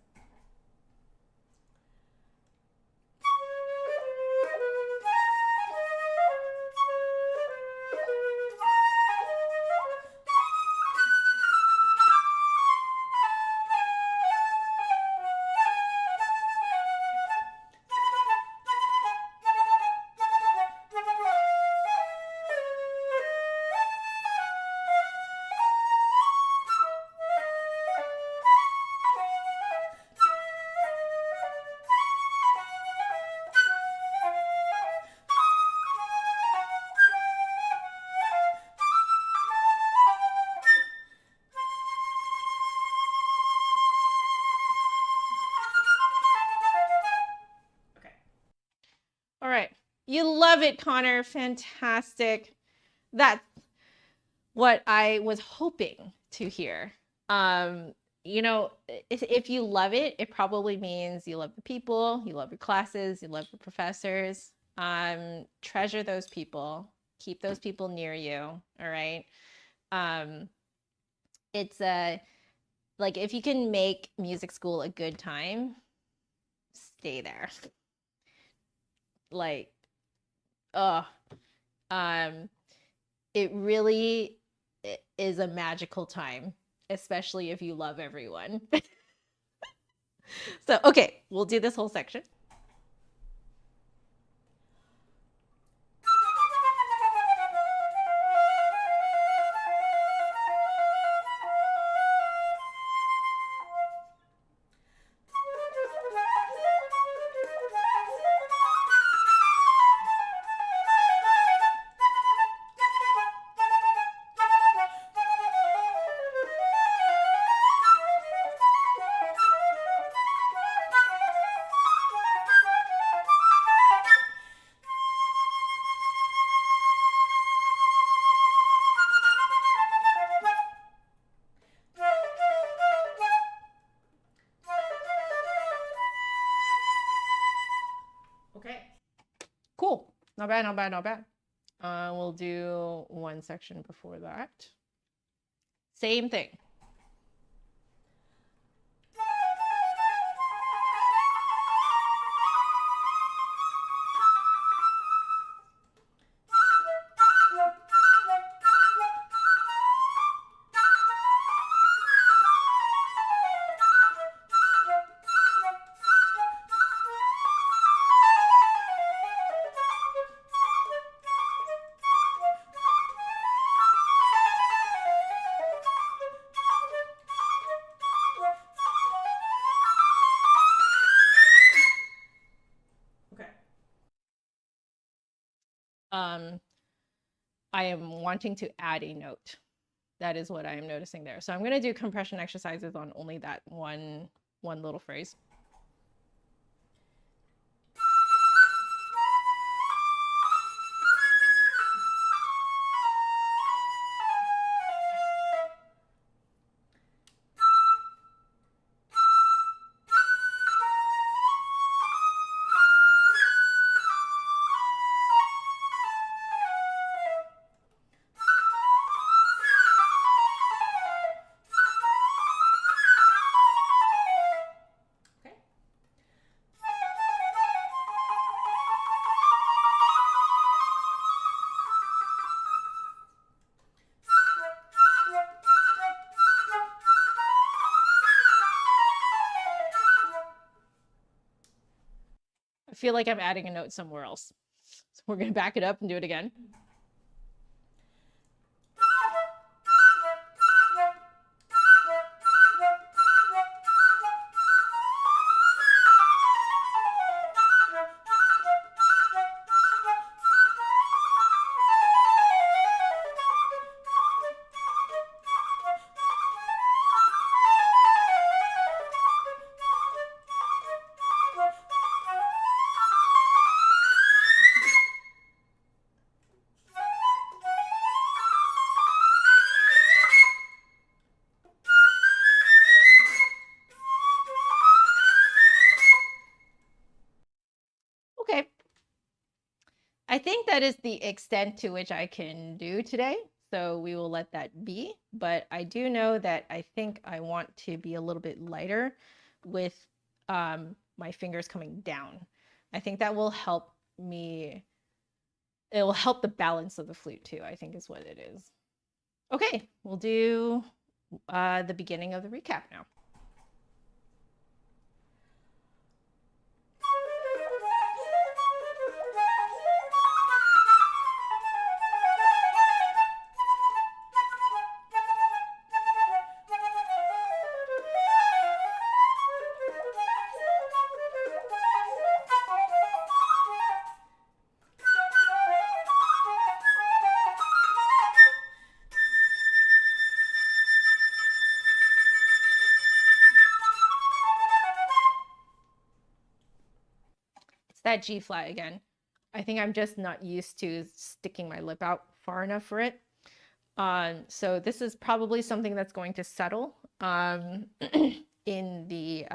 All right. You love it, Connor. Fantastic. That's what I was hoping to hear. You know, if you love it, it probably means you love the people, you love your classes, you love your professors. Treasure those people. Keep those people near you. All right. It's like if you can make music school a good time, stay there. Like, it really is a magical time, especially if you love everyone. So, okay, we'll do this whole section. Okay. Cool. Not bad, not bad, not bad. We'll do one section before that. Same thing. I am wanting to add a note. That is what I am noticing there. So I'm going to do compression exercises on only that one little phrase. I feel like I'm adding a note somewhere else. So we're going to back it up and do it again. think that is the extent to which I can do today. So we will let that be. But I do know that I think I want to be a little bit lighter with my fingers coming down. I think that will help me. It will help the balance of the flute too, I think is what it is. Okay, we'll do the beginning of the recap now. That G flat again. I think I'm just not used to sticking my lip out far enough for it. So this is probably something that's going to settle in the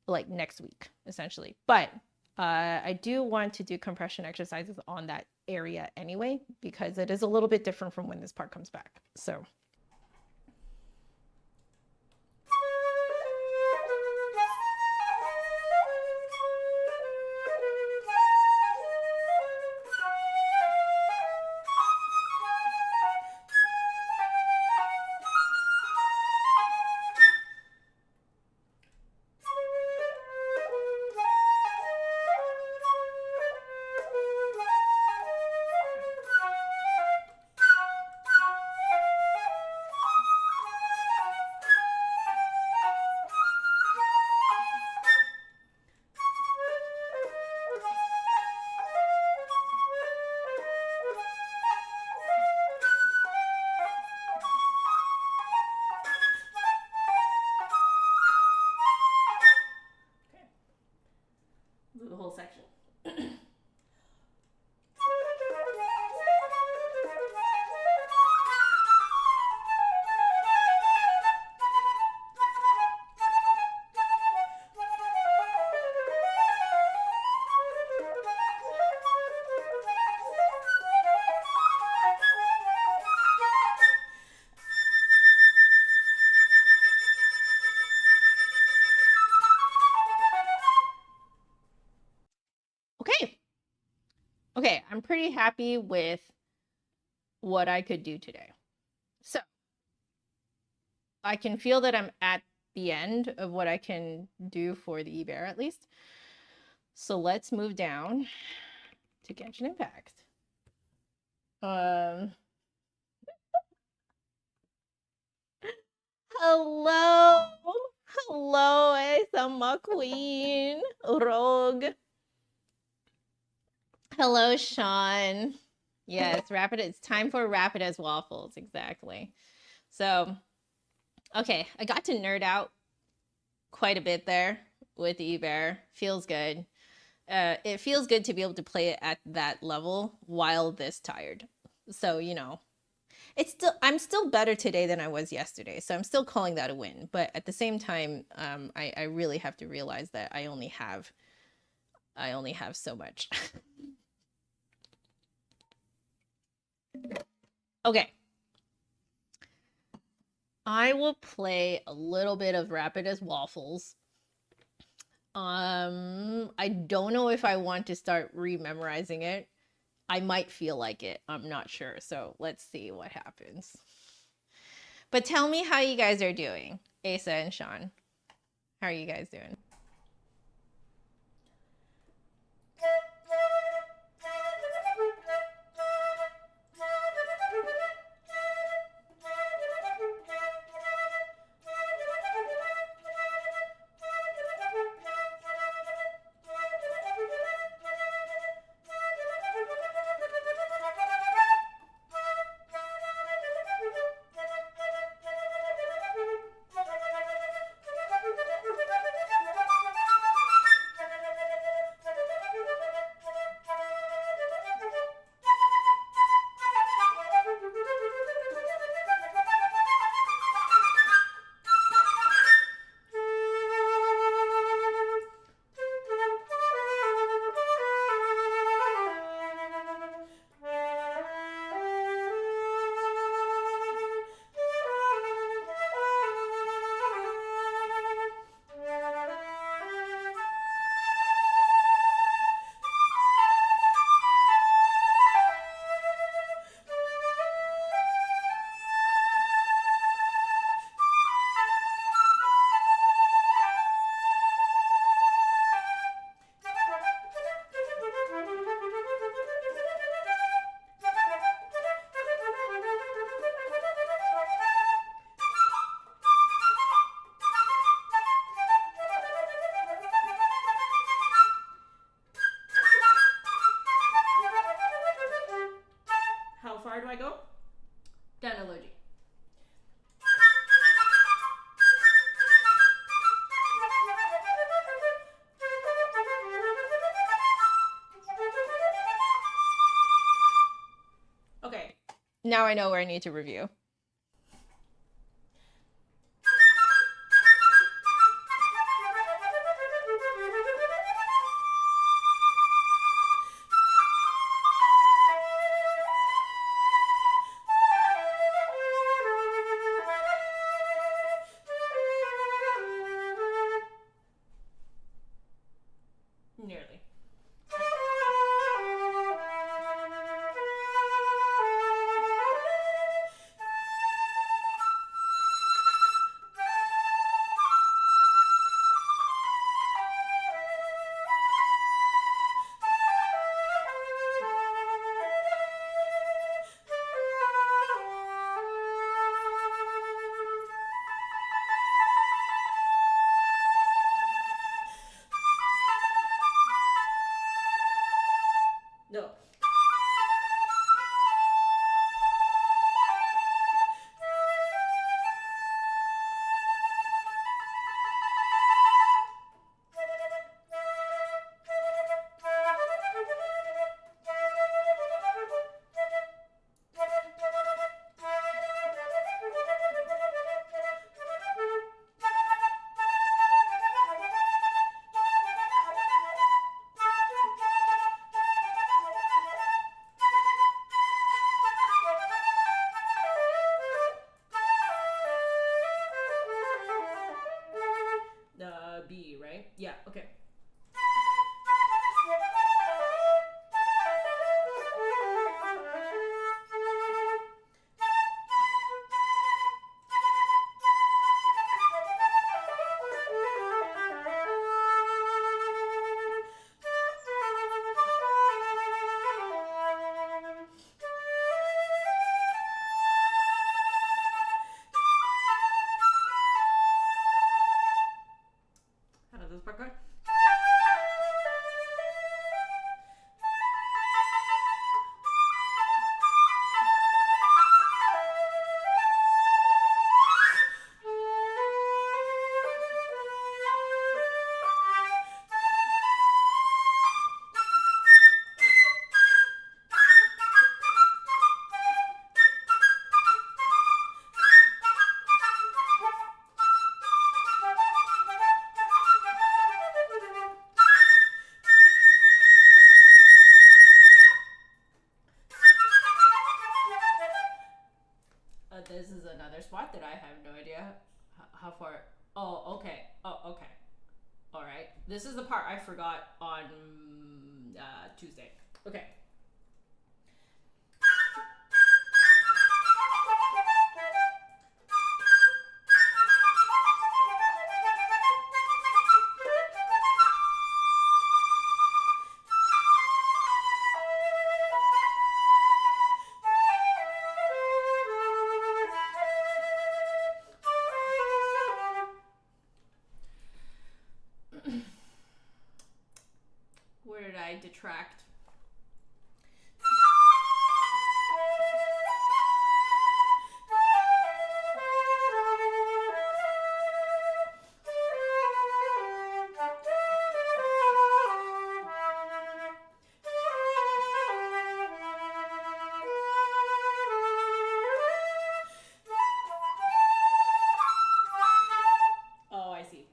like next week, essentially. But I do want to do compression exercises on that area anyway, because it is a little bit different from when this part comes back. So the whole section. Okay, I'm pretty happy with what I could do today. So I can feel that I'm at the end of what I can do for the Ibert at least. So let's move down to Genshin Impact. Hello, Sama Queen, Rogue. Hello, Sean. Yes, rapid. It's time for rapid as waffles. Exactly. So, okay, I got to nerd out quite a bit there with the Ibert. Feels good. It feels good to be able to play it at that level while this tired. So, you know, I'm still better today than I was yesterday. So I'm still calling that a win. But at the same time, I really have to realize that I only have so much. Okay. I will play a little bit of Rapid as Waffles. I don't know if I want to start rememorizing it. I might feel like it. I'm not sure. So let's see what happens. But tell me how you guys are doing, Asa and Sean. How are you guys doing? Now I know where I need to review. Nearly. No. B, right? Yeah, okay. How does this part go? This is another spot that I have no idea how far. Oh, okay. Oh, okay. All right. This is the part I forgot on Tuesday. Okay. Where did I detract? Oh, I see.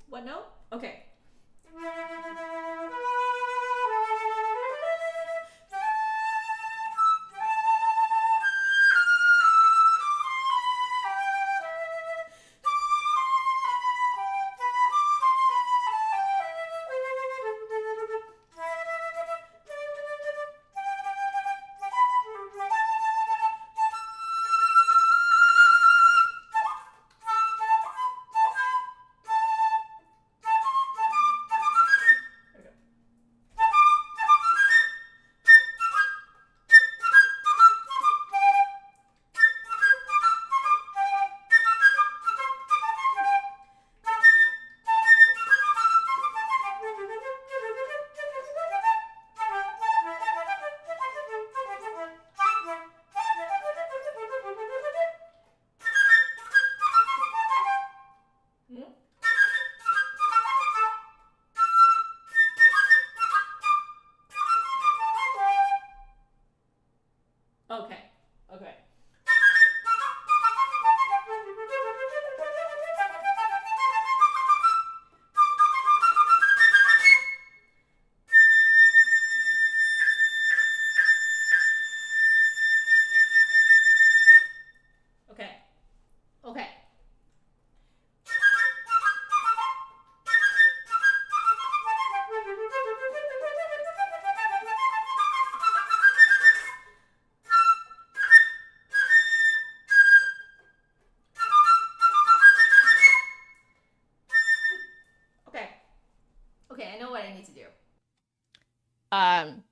What note? Okay. Um,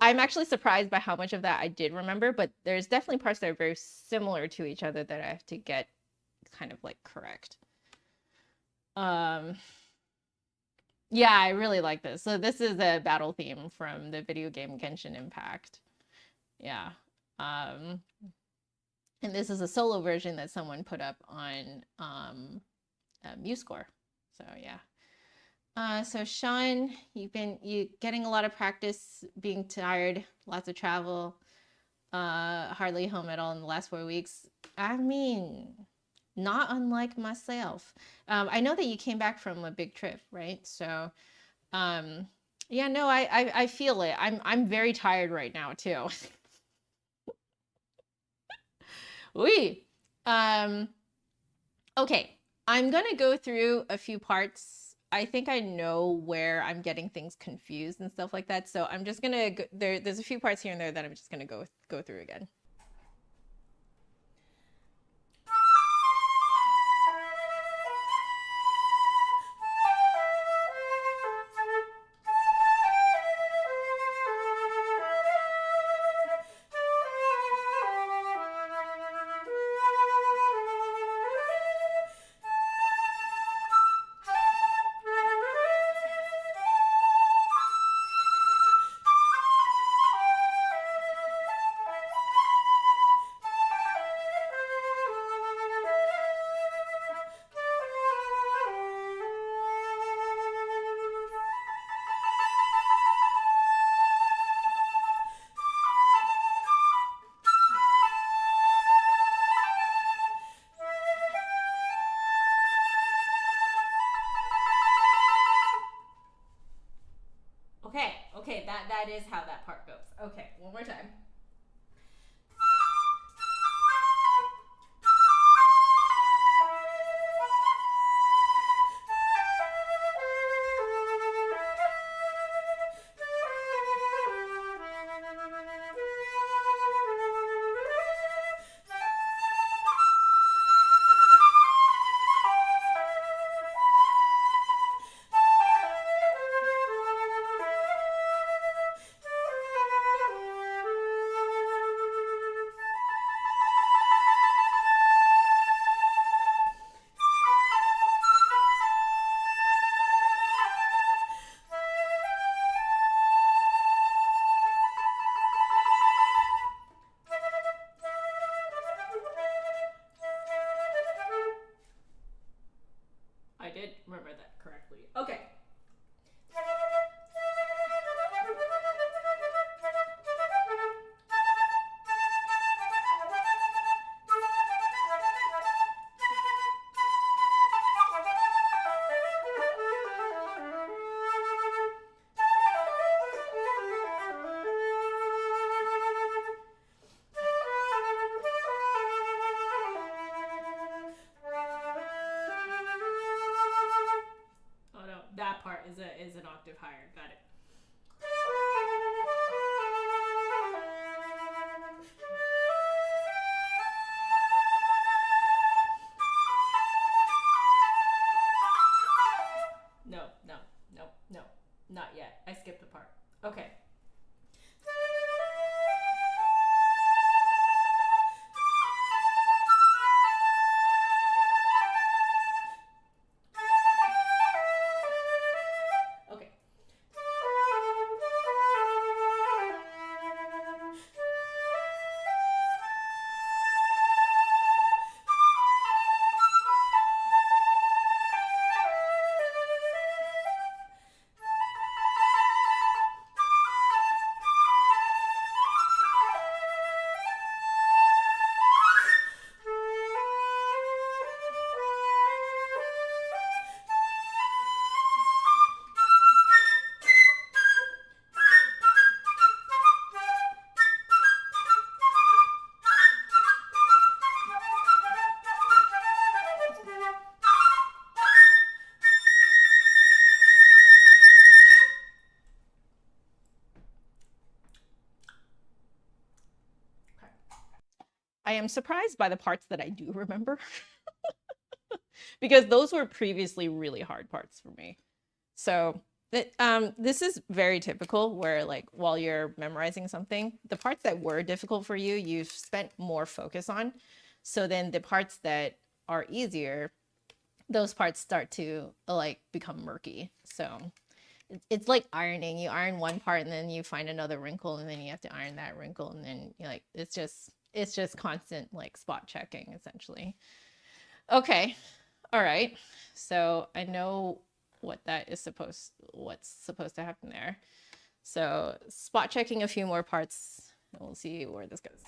I'm actually surprised by how much of that I did remember, but there's definitely parts that are very similar to each other that I have to get kind of like correct. Yeah, I really like this. So this is a battle theme from the video game Genshin Impact. Yeah. And this is a solo version that someone put up on MuseScore. So yeah. So Sean, you getting a lot of practice, being tired, lots of travel, hardly home at all in the last 4 weeks. I mean, not unlike myself. I know that you came back from a big trip, right? So, yeah, no, I feel it. I'm very tired right now too. Oui. Okay, I'm gonna go through a few parts. I think I know where I'm getting things confused and stuff like that. So I'm just gonna there's a few parts here and there that I'm just gonna go through again. Okay, that is how that part goes. Okay, one more time. I did remember that correctly. Okay. Oh no, that part is an octave higher. Got it. No, not yet. I skipped a part. Okay. Okay. I am surprised by the parts that I do remember because those were previously really hard parts for me. So This is very typical where like while you're memorizing something, the parts that were difficult for you, you've spent more focus on. So then the parts that are easier, those parts start to like become murky. So it's like ironing. You iron one part and then you find another wrinkle and then you have to iron that wrinkle and then you're like it's just constant like spot checking essentially. Okay. All right. So I know what's supposed to happen there. So spot checking a few more parts and we'll see where this goes.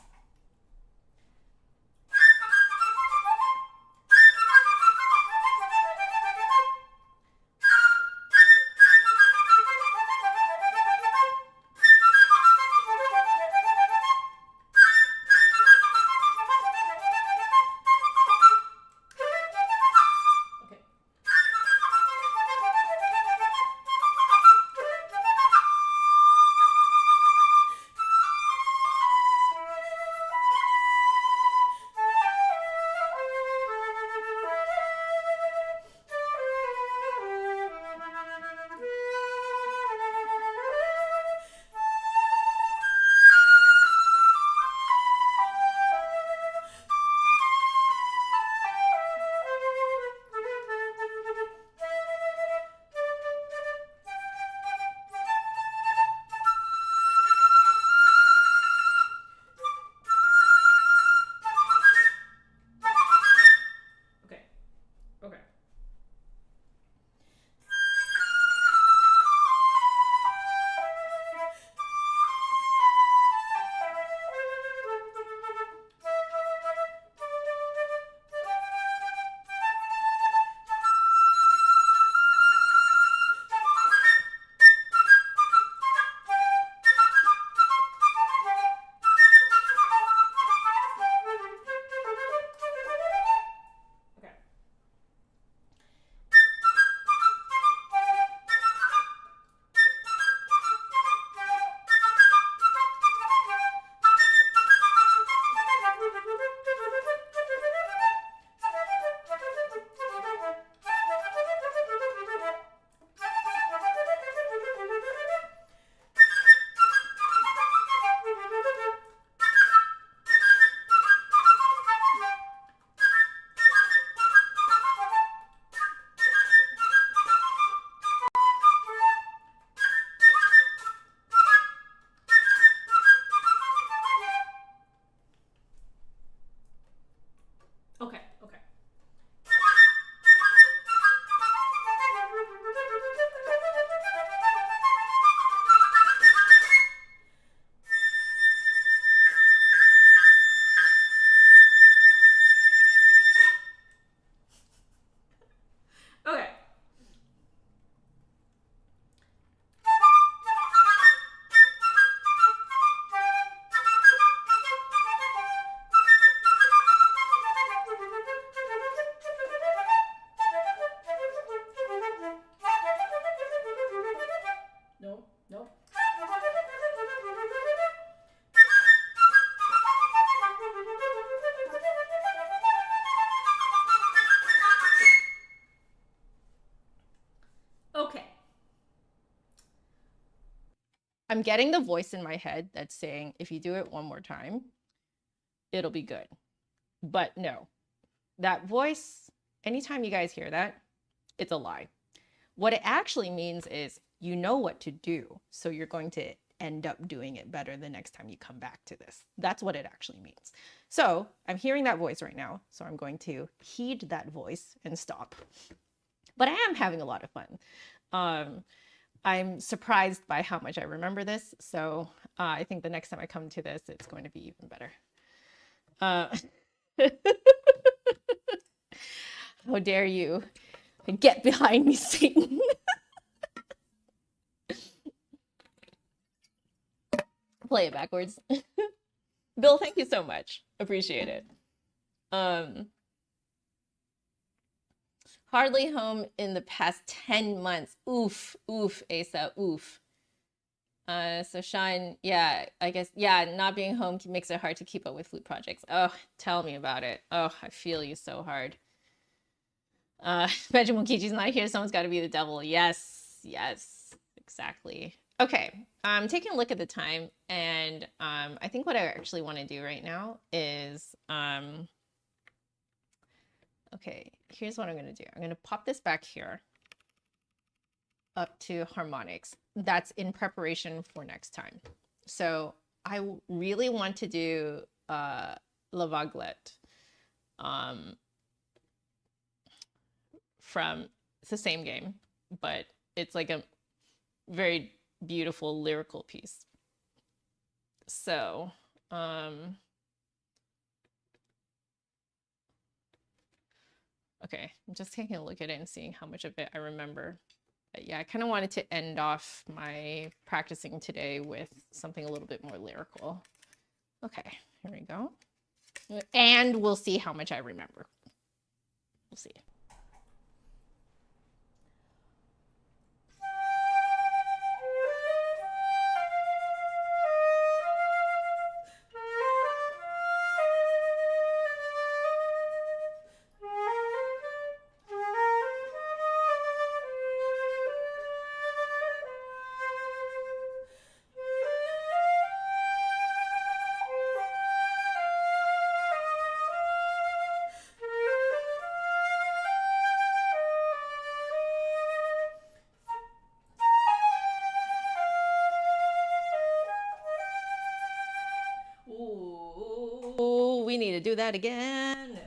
I'm getting the voice in my head that's saying, if you do it one more time, it'll be good. But no, that voice, anytime you guys hear that, it's a lie. What it actually means is you know what to do. So you're going to end up doing it better the next time you come back to this. That's what it actually means. So I'm hearing that voice right now. So I'm going to heed that voice and stop. But I am having a lot of fun. I'm surprised by how much I remember this. So I think the next time I come to this, it's going to be even better. How dare you get behind me, Satan. Play it backwards. Bill, thank you so much. Appreciate it. Hardly home in the past 10 months. Oof, Asa, oof. So Sean, yeah, I guess, yeah, not being home makes it hard to keep up with flute projects. Oh, tell me about it. Oh, I feel you so hard. Benjamin Kichi's not here. Someone's got to be the devil. Yes. Exactly. Okay, I'm taking a look at the time, and I think what I actually want to do right now is, okay, here's what I'm going to do. I'm going to pop this back here up to harmonics. That's in preparation for next time. So I really want to do La Vaguelette from, it's the same game, but it's like a very beautiful lyrical piece. So, okay, I'm just taking a look at it and seeing how much of it I remember. But yeah, I kind of wanted to end off my practicing today with something a little bit more lyrical. Okay, here we go. And we'll see how much I remember. We'll see. Ooh, we need to do that again.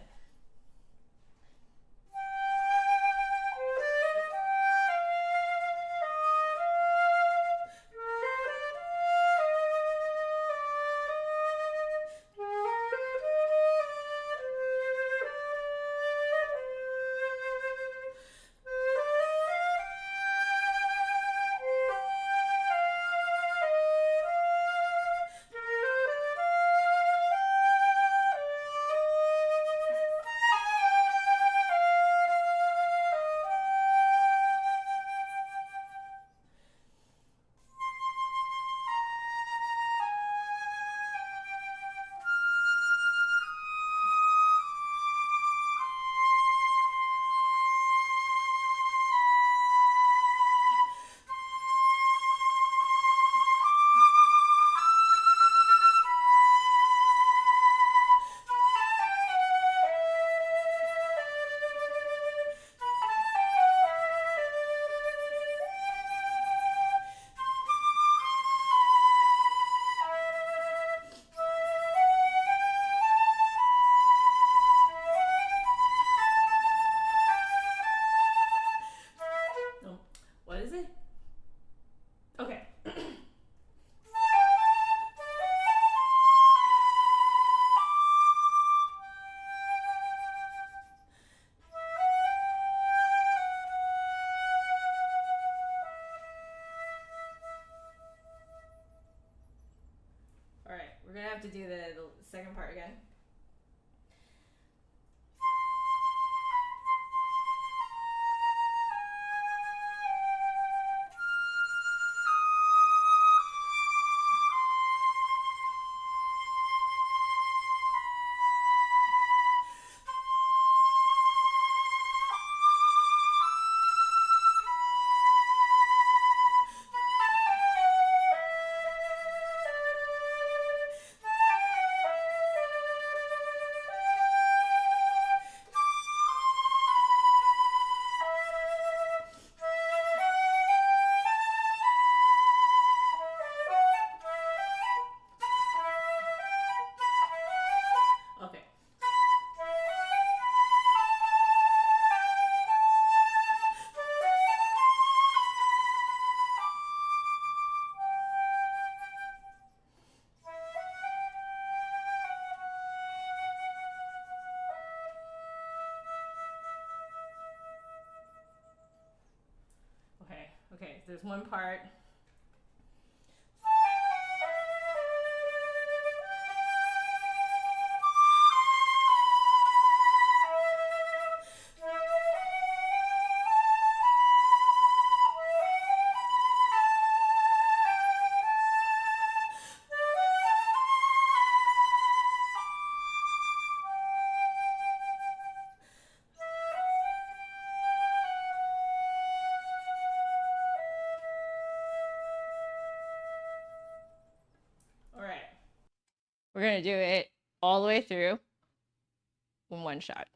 What is it? Okay. All right, we're gonna have to do the second part again. Okay. Okay, there's one part. We're going to do it all the way through in one shot.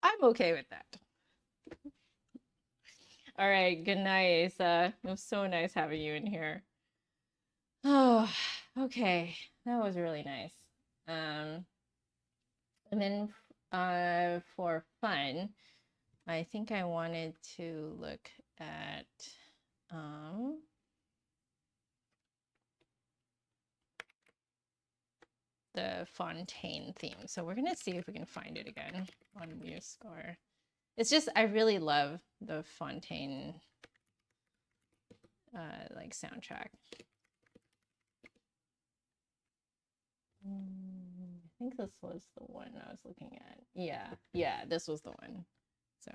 I'm okay with that. All right, good night, Asa. It was so nice having you in here. Oh, okay. That was really nice. And then for fun, I think I wanted to look at the Fontaine theme. So we're gonna see if we can find it again on MuseScore. It's just, I really love the Fontaine like soundtrack. I think this was the one I was looking at. Yeah, this was the one. So.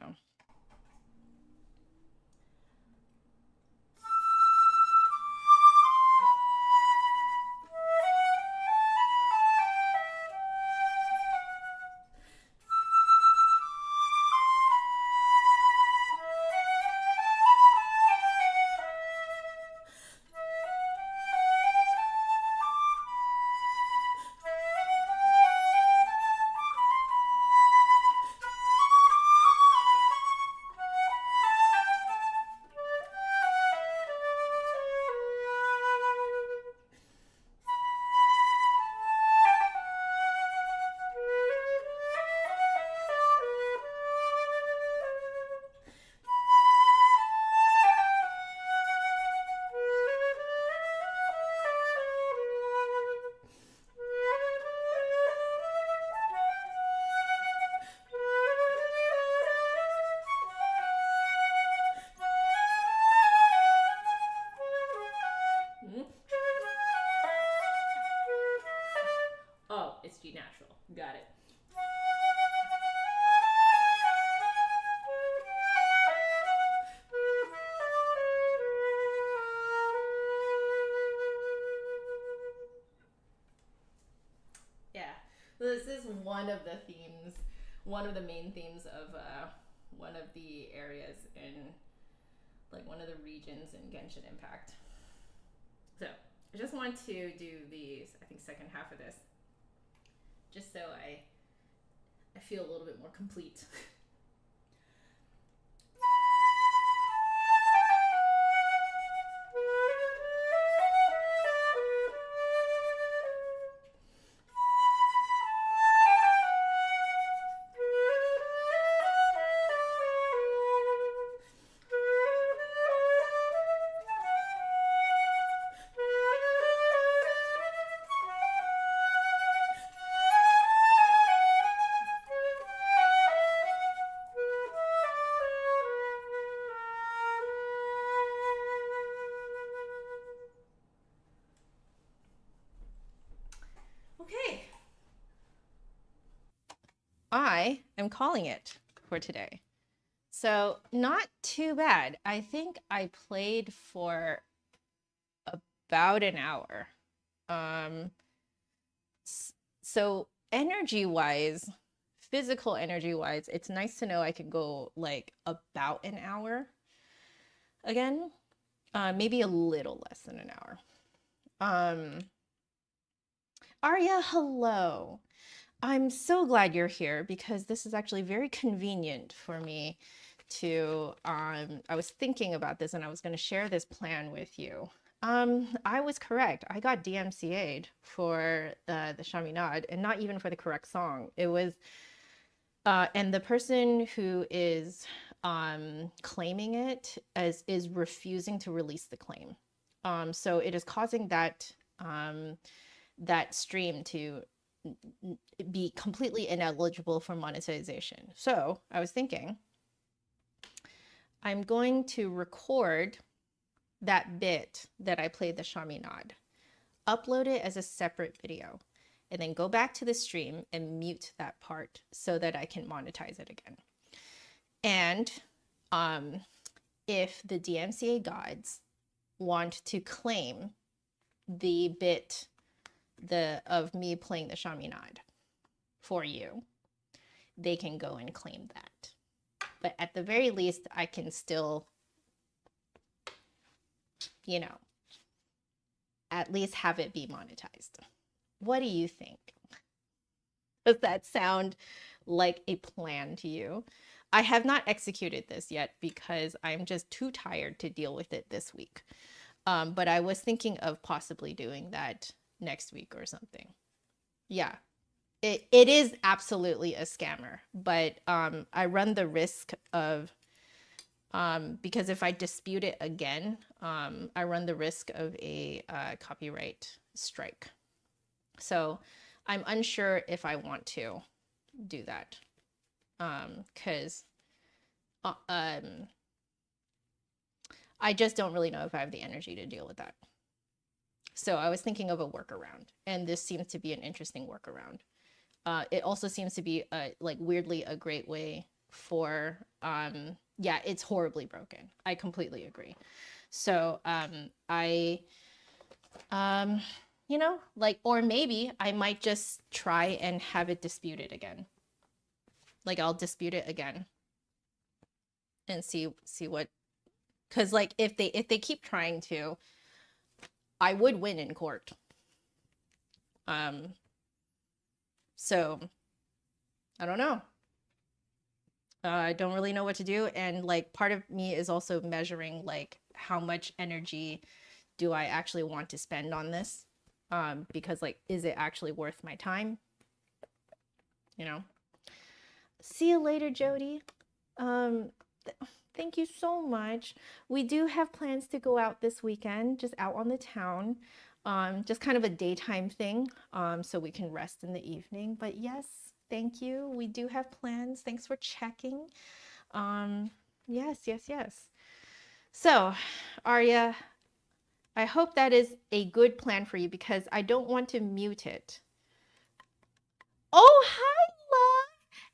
Oh, it's G natural. Got it. Yeah, this is one of the themes, one of the main themes of one of the areas in, like, one of the regions in Genshin Impact. So I just want to do the, I think, second half of this, just so I feel a little bit more complete. I am calling it for today. So not too bad. I think I played for about an hour. So energy wise, physical energy wise, it's nice to know I can go like about an hour again, maybe a little less than an hour. Arya, hello. I'm so glad you're here because this is actually very convenient for me to, I was thinking about this and I was going to share this plan with you. I was correct. I got DMCA'd for the Chaminade and not even for the correct song. It was, and the person who is claiming it is refusing to release the claim. So it is causing that, that stream to be completely ineligible for monetization. So I was thinking, I'm going to record that bit that I played the Chaminade, upload it as a separate video, and then go back to the stream and mute that part so that I can monetize it again. And if the DMCA gods want to claim the bit of me playing the Chaminade for you, they can go and claim that. But at the very least, I can still, you know, at least have it be monetized. What do you think? Does that sound like a plan to you? I have not executed this yet because I'm just too tired to deal with it this week. But I was thinking of possibly doing that next week or something. Yeah, it is absolutely a scammer, but I run the risk of, because if I dispute it again, I run the risk of a copyright strike. So I'm unsure if I want to do that, because I just don't really know if I have the energy to deal with that. So I was thinking of a workaround, and this seems to be an interesting workaround. It also seems to be like weirdly a great way for, yeah, it's horribly broken. I completely agree. So you know, like, or maybe I might just try and have it disputed again. Like I'll dispute it again and see what, because like if they keep trying to, I would win in court. So I don't know. I don't really know what to do. And like part of me is also measuring like how much energy do I actually want to spend on this? Because like, is it actually worth my time? You know? See you later, Jody. Thank you so much. We do have plans to go out this weekend, just out on the town. Just kind of a daytime thing, so we can rest in the evening. But yes, thank you. We do have plans. Thanks for checking. Yes. So, Arya, I hope that is a good plan for you because I don't want to mute it. Oh, hi, love.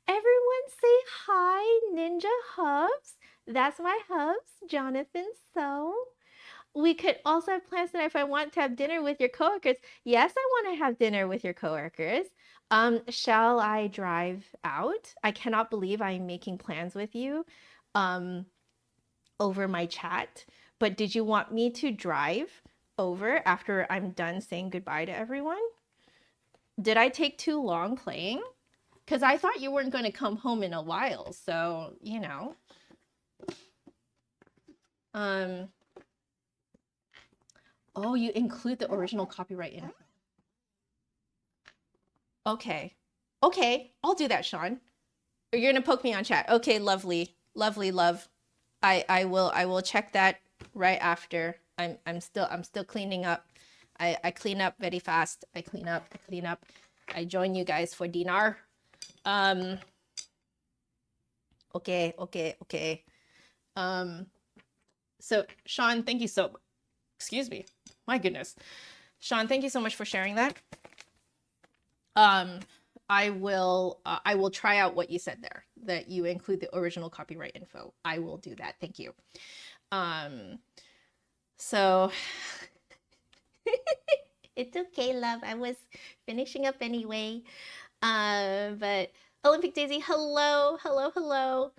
Everyone say hi, Ninja Hubs. That's my hubs, Jonathan. So we could also have plans tonight if I want to have dinner with your coworkers. Yes, I want to have dinner with your coworkers. Shall I drive out? I cannot believe I'm making plans with you over my chat. But did you want me to drive over after I'm done saying goodbye to everyone? Did I take too long playing? Because I thought you weren't going to come home in a while. So, you know. Oh, you include the original copyright in. Okay, I'll do that, Sean. You're gonna poke me on chat. Okay, lovely, love. I will check that right after. I'm still cleaning up. I clean up very fast. I clean up. I join you guys for dinner. Okay. So Sean, thank you so. Excuse me. My goodness. Sean, thank you so much for sharing that. I will try out what you said there, that you include the original copyright info. I will do that. Thank you. So it's okay, love. I was finishing up anyway. But Olympic Daisy, hello, hello, hello.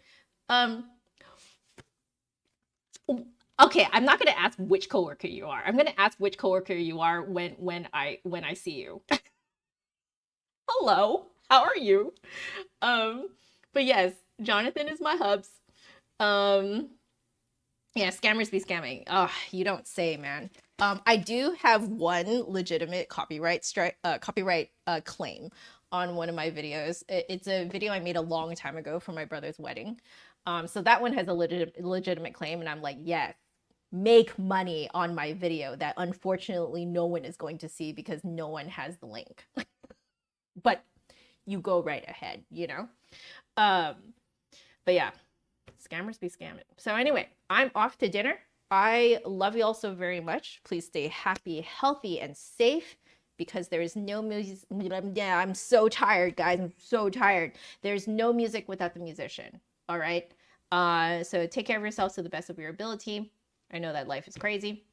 Okay, I'm not gonna ask which coworker you are. I'm gonna ask which coworker you are when I see you. Hello, how are you? But yes, Jonathan is my hubs. Um, yeah, scammers be scamming. Oh, you don't say, man. I do have one legitimate copyright claim on one of my videos. It's a video I made a long time ago for my brother's wedding. So that one has a legitimate claim, and I'm like, yes, make money on my video that unfortunately no one is going to see because no one has the link. But you go right ahead, you know? But yeah, scammers be scamming. So anyway, I'm off to dinner. I love you all so very much. Please stay happy, healthy, and safe because there is no music. Yeah, I'm so tired, guys. I'm so tired. There's no music without the musician. All right. So take care of yourselves to the best of your ability. I know that life is crazy,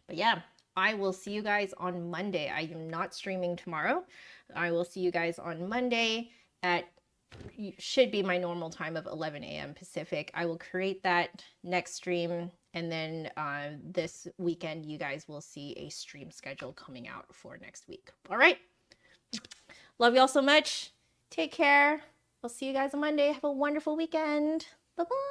but yeah, I will see you guys on Monday. I am not streaming tomorrow. I will see you guys on Monday at should be my normal time of 11 a.m. Pacific. I will create that next stream, and then this weekend you guys will see a stream schedule coming out for next week. All right. Love you all so much. Take care. I'll see you guys on Monday. Have a wonderful weekend. Bye-bye.